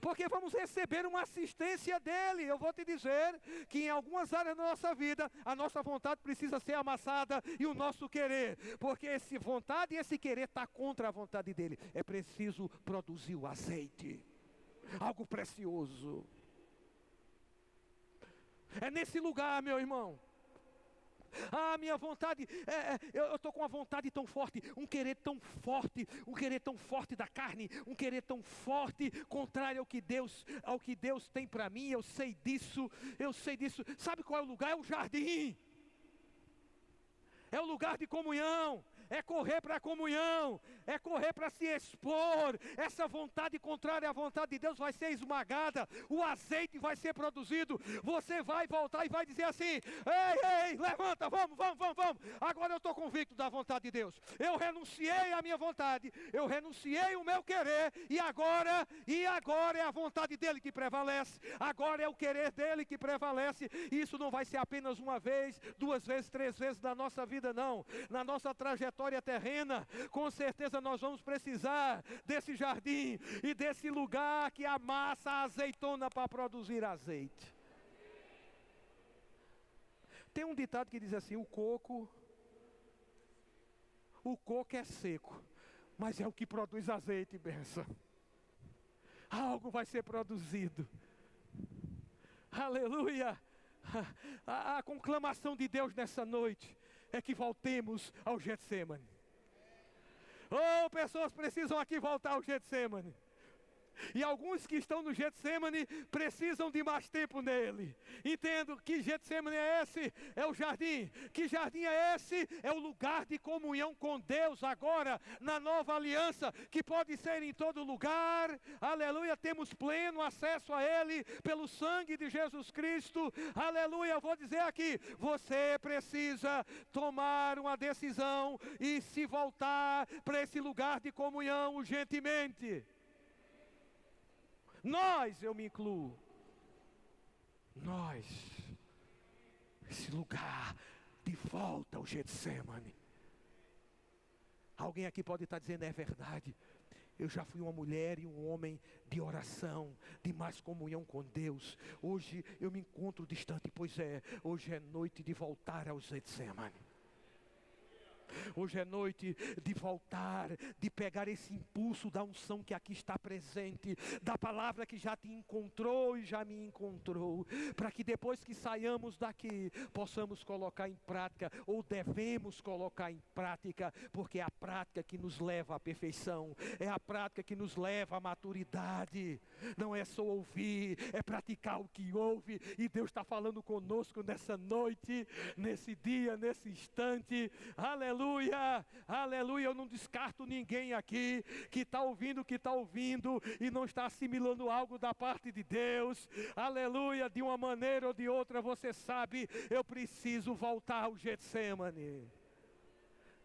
porque vamos receber uma assistência dEle. Eu vou te dizer que em algumas áreas da nossa vida, a nossa vontade precisa ser amassada e o nosso querer, porque essa vontade e esse querer está contra a vontade dEle. É preciso produzir o azeite, algo precioso. É nesse lugar, meu irmão. Minha vontade, eu estou com uma vontade tão forte, um querer tão forte da carne, um querer tão forte, contrário ao que Deus tem para mim. Eu sei disso. Sabe qual é o lugar? É o jardim. É o lugar de comunhão, é correr para a comunhão, é correr para se expor. Essa vontade contrária à vontade de Deus vai ser esmagada, o azeite vai ser produzido. Você vai voltar e vai dizer assim: ei, levanta, vamos. Agora eu estou convicto da vontade de Deus. Eu renunciei à minha vontade, eu renunciei o meu querer, e agora é a vontade dele que prevalece. Agora é o querer dele que prevalece. E isso não vai ser apenas uma vez, 2 vezes, 3 vezes na nossa vida, não. Na nossa trajetória terrena, com certeza nós vamos precisar desse jardim e desse lugar que amassa a azeitona para produzir azeite. Tem um ditado que diz assim: o coco é seco, mas é o que produz azeite, benção. Algo vai ser produzido. Aleluia. A conclamação de Deus nessa noite é que voltemos ao Getsemane. Pessoas precisam aqui voltar ao Getsemane. E alguns que estão no Getsemane precisam de mais tempo nele. Entendo que Getsemane é esse, é o jardim. Que jardim é esse? É o lugar de comunhão com Deus agora, na nova aliança, que pode ser em todo lugar. Aleluia, temos pleno acesso a Ele pelo sangue de Jesus Cristo. Aleluia, eu vou dizer aqui, você precisa tomar uma decisão e se voltar para esse lugar de comunhão urgentemente. Eu me incluo. Esse lugar de volta ao Getsemane. Alguém aqui pode estar dizendo: é verdade, eu já fui uma mulher e um homem de oração, de mais comunhão com Deus. Hoje eu me encontro distante. Pois é, hoje é noite de voltar ao Getsemane. Hoje é noite de voltar, de pegar esse impulso da unção que aqui está presente, da palavra que já te encontrou e já me encontrou, para que depois que saiamos daqui, possamos colocar em prática, ou devemos colocar em prática, porque é a prática que nos leva à perfeição, é a prática que nos leva à maturidade. Não é só ouvir, é praticar o que ouve, e Deus está falando conosco nessa noite, nesse dia, nesse instante. Aleluia. Aleluia, eu não descarto ninguém aqui que está ouvindo e não está assimilando algo da parte de Deus. Aleluia, de uma maneira ou de outra você sabe, eu preciso voltar ao Getsemane.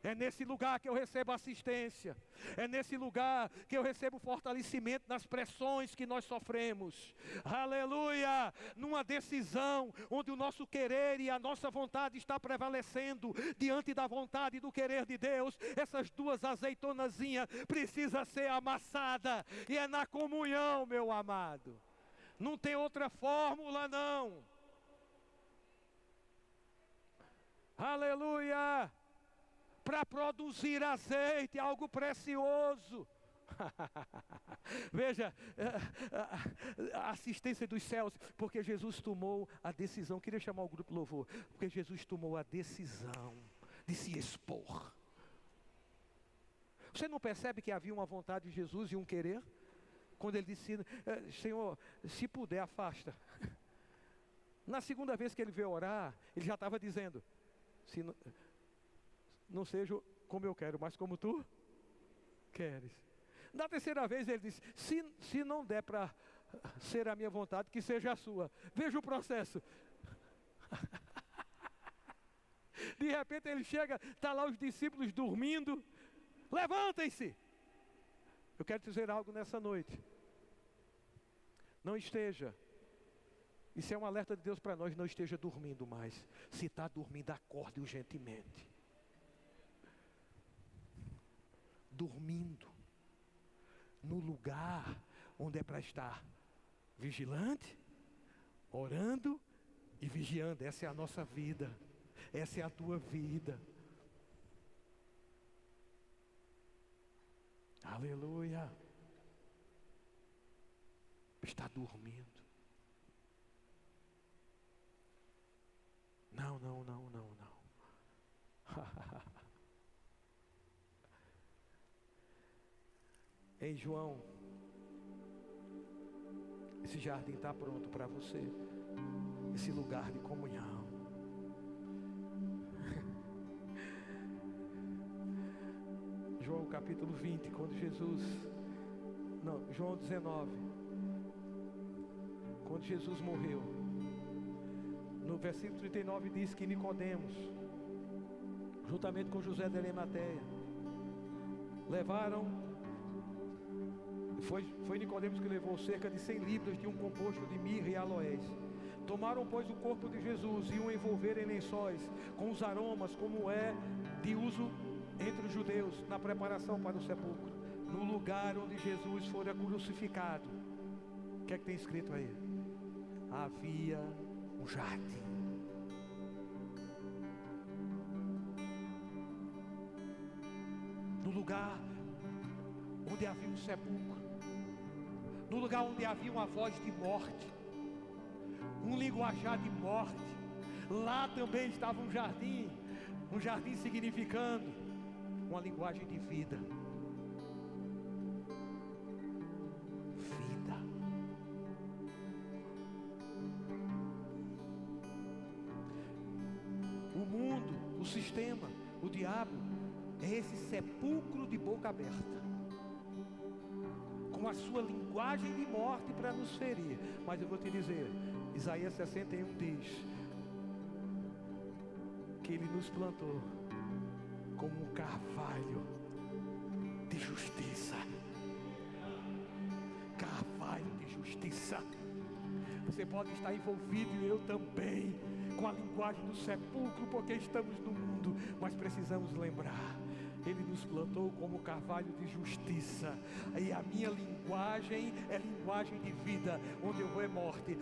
É nesse lugar que eu recebo assistência. É nesse lugar que eu recebo fortalecimento nas pressões que nós sofremos. Aleluia! Numa decisão onde o nosso querer e a nossa vontade está prevalecendo diante da vontade e do querer de Deus, essas duas azeitonazinhas precisam ser amassadas. E é na comunhão, meu amado. Não tem outra fórmula, não. Aleluia! Para produzir azeite, algo precioso. Veja, a assistência dos céus, porque Jesus tomou a decisão. Queria chamar o grupo louvor, porque Jesus tomou a decisão de se expor. Você não percebe que havia uma vontade de Jesus e um querer? Quando ele disse, Senhor, se puder, afasta. Na segunda vez que ele veio orar, ele já estava dizendo, se não seja como eu quero, mas como tu queres. Na terceira vez ele disse, se não der para ser a minha vontade, que seja a sua. Veja o processo. De repente ele chega, está lá os discípulos dormindo. Levantem-se. Eu quero dizer algo nessa noite. Não esteja. Isso é um alerta de Deus para nós, não esteja dormindo mais. Se está dormindo, acorde urgentemente. Dormindo no lugar onde é para estar vigilante, orando e vigiando. Essa é a nossa vida, essa é a tua vida. Aleluia. Está dormindo. Não. Ei, João, esse jardim está pronto para você. Esse lugar de comunhão. João capítulo 20, quando João 19, quando Jesus morreu, no versículo 39 diz que Nicodemos, juntamente com José de Arimateia, levaram. Foi Nicodemos que levou cerca de 100 libras de um composto de mirra e aloés. Tomaram, pois, o corpo de Jesus e o envolveram em lençóis, com os aromas, como é de uso entre os judeus, na preparação para o sepulcro. No lugar onde Jesus fora crucificado, o que é que tem escrito aí? Havia um jardim. No lugar onde havia um sepulcro, no lugar onde havia uma voz de morte, um linguajar de morte, lá também estava um jardim significando uma linguagem de vida. Vida. O mundo, o sistema, o diabo é esse sepulcro de boca aberta, com a sua linguagem de morte para nos ferir. Mas eu vou te dizer, Isaías 61 diz que Ele nos plantou como um carvalho de justiça. Carvalho de justiça. Você pode estar envolvido, e eu também, com a linguagem do sepulcro, porque estamos no mundo, mas precisamos lembrar, Ele nos plantou como carvalho de justiça. E a minha linguagem é linguagem de vida. Onde houver morte,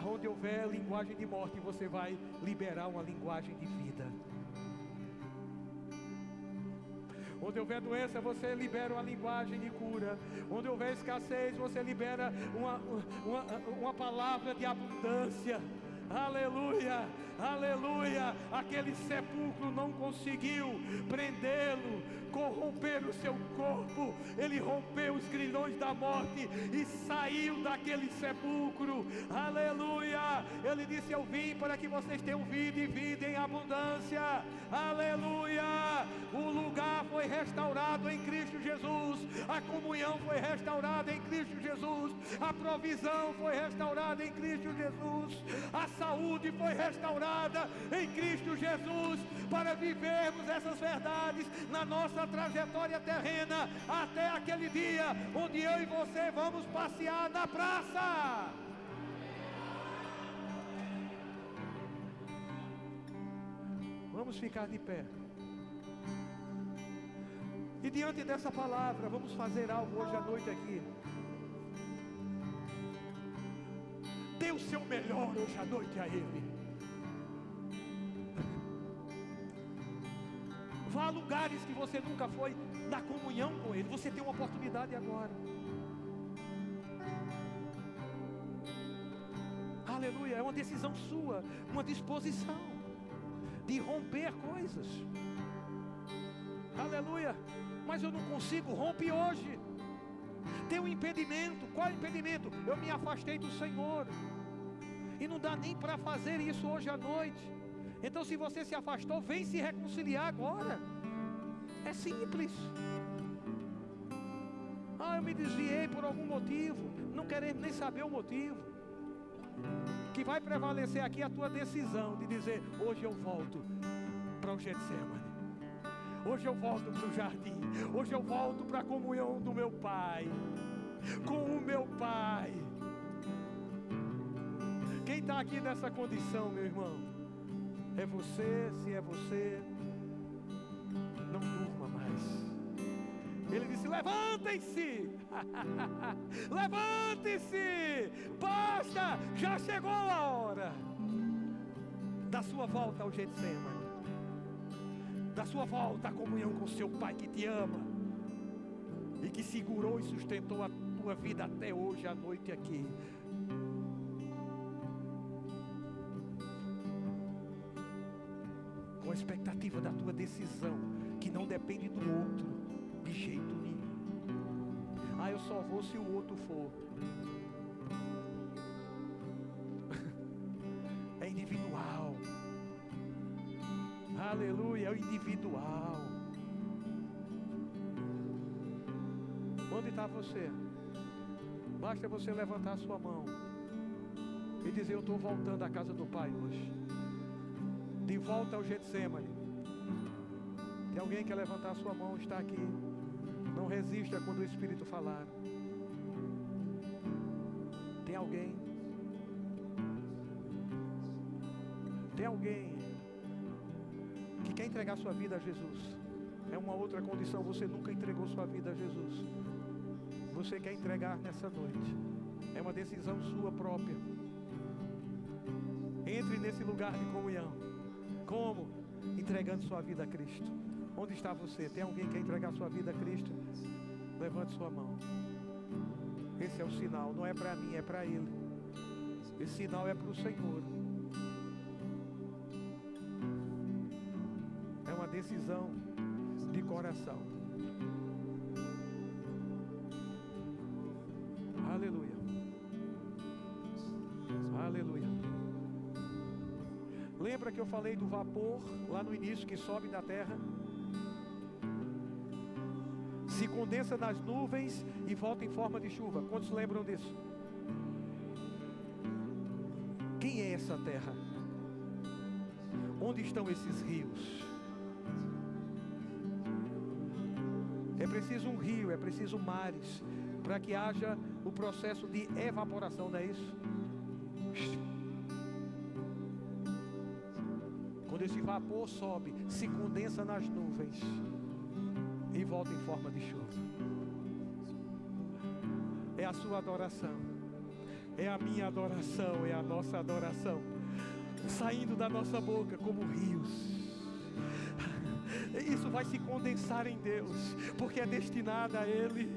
onde houver linguagem de morte, você vai liberar uma linguagem de vida. Onde houver doença, você libera uma linguagem de cura. Onde houver escassez, você libera uma palavra de abundância. Aleluia, aleluia. Aquele sepulcro não conseguiu prendê-lo, corromper o seu corpo. Ele rompeu os grilhões da morte e saiu daquele sepulcro. Aleluia. Ele disse, eu vim para que vocês tenham vida e vida em abundância. Aleluia. O lugar foi restaurado em Cristo Jesus. A comunhão foi restaurada em Cristo Jesus. A provisão foi restaurada em Cristo Jesus. A saúde foi restaurada em Cristo Jesus, para vivermos essas verdades na nossa trajetória terrena, até aquele dia onde eu e você vamos passear na praça. Vamos ficar de pé. E diante dessa palavra, vamos fazer algo hoje à noite aqui. Dê o seu melhor hoje à noite a Ele. Vá a lugares que você nunca foi, na comunhão com Ele. Você tem uma oportunidade agora. Aleluia, é uma decisão sua, uma disposição de romper coisas. Aleluia. Mas eu não consigo, rompe hoje. Tem um impedimento. Qual é o impedimento? Eu me afastei do Senhor, e não dá nem para fazer isso hoje à noite. Então, se você se afastou, vem se reconciliar agora. É simples. Eu me desviei por algum motivo. Não queremos nem saber o motivo. Que vai prevalecer aqui a tua decisão de dizer: hoje eu volto para o Getsemane. Hoje eu volto para o jardim. Hoje eu volto para a comunhão do meu Pai, com o meu Pai. Quem está aqui nessa condição, meu irmão? É você. Se é você, não durma mais. Ele disse: levantem-se. Levante-se. Basta, já chegou a hora da sua volta ao Getsemane, da sua volta à comunhão com seu Pai que te ama e que segurou e sustentou a tua vida até hoje à noite aqui. Com a expectativa da tua decisão, que não depende do outro de jeito nenhum. Eu só vou se o outro for. É individual. Aleluia, é o individual. Onde está você? Basta você levantar a sua mão e dizer: eu estou voltando à casa do Pai hoje, de volta ao Getsemane. Tem alguém que quer levantar a sua mão? Está aqui. Não resista quando o Espírito falar. Tem alguém? Tem alguém que quer entregar sua vida a Jesus? É uma outra condição. Você nunca entregou sua vida a Jesus. Você quer entregar nessa noite. É uma decisão sua própria. Entre nesse lugar de comunhão. Como? Entregando sua vida a Cristo. Onde está você? Tem alguém que quer entregar sua vida a Cristo? Levante sua mão. Esse é o sinal. Não é para mim, é para Ele. Esse sinal é para o Senhor. É uma decisão de coração. Aleluia. Aleluia. Lembra que eu falei do vapor lá no início que sobe da terra? Se condensa nas nuvens e volta em forma de chuva. Quantos lembram disso? Quem é essa terra? Onde estão esses rios? É preciso um rio, é preciso mares, para que haja o processo de evaporação, não é isso? Quando esse vapor sobe, se condensa nas nuvens e volta em forma de chuva. É a sua adoração, é a minha adoração, é a nossa adoração, saindo da nossa boca como rios. Isso vai se condensar em Deus, porque é destinado a Ele.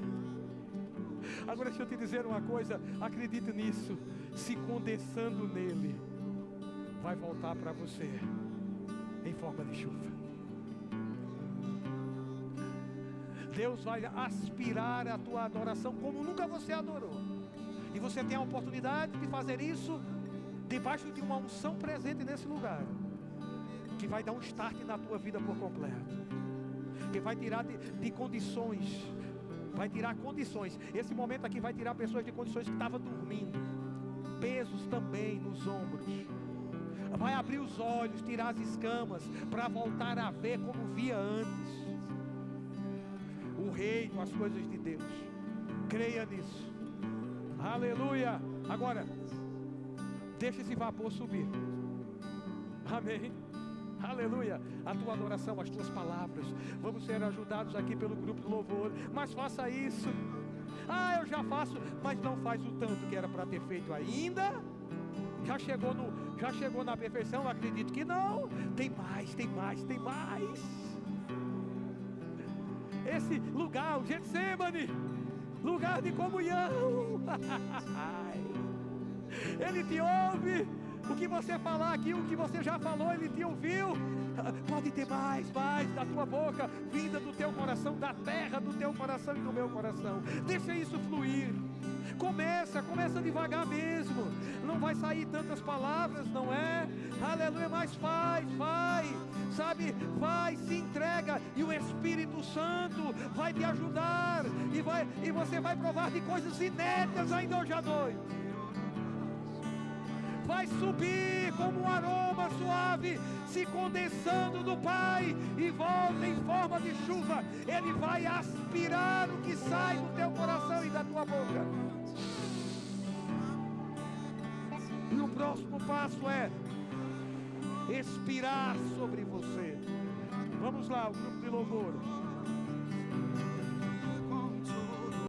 Agora deixa eu te dizer uma coisa, acredite nisso, se condensando nele, vai voltar para você em forma de chuva. Deus vai aspirar a tua adoração como nunca você adorou. E você tem a oportunidade de fazer isso debaixo de uma unção presente nesse lugar, que vai dar um start na tua vida por completo, que vai tirar de condições, vai tirar condições. Esse momento aqui vai tirar pessoas de condições que estavam dormindo, pesos também nos ombros. vai abrir os olhos, tirar as escamas, para voltar a ver como via antes. O reino, as coisas de Deus. Creia nisso. Aleluia. Agora, deixa esse vapor subir. Amém. Aleluia. A tua adoração, as tuas palavras. Vamos ser ajudados aqui pelo grupo do louvor. Mas faça isso. Eu já faço, mas não faz o tanto que era para ter feito ainda. Já chegou na perfeição? Eu acredito que não. Tem mais, tem mais, tem mais. Esse lugar, o Getsemane, lugar de comunhão. Ele te ouve. O que você falar aqui, o que você já falou, Ele te ouviu. Pode ter mais da tua boca, vinda do teu coração, da terra do teu coração e do meu coração. Deixa isso fluir. Começa devagar mesmo. Não vai sair tantas palavras, não é? Aleluia, mas vai, sabe? Vai, se entrega, e o Espírito Santo vai te ajudar, e você vai provar de coisas inéditas ainda hoje à noite. Vai subir como um aroma suave, se condensando do Pai, e volta em forma de chuva. Ele vai aspirar o que sai do teu coração e da tua boca. E o próximo passo é expirar sobre você. Vamos lá, o grupo de louvor.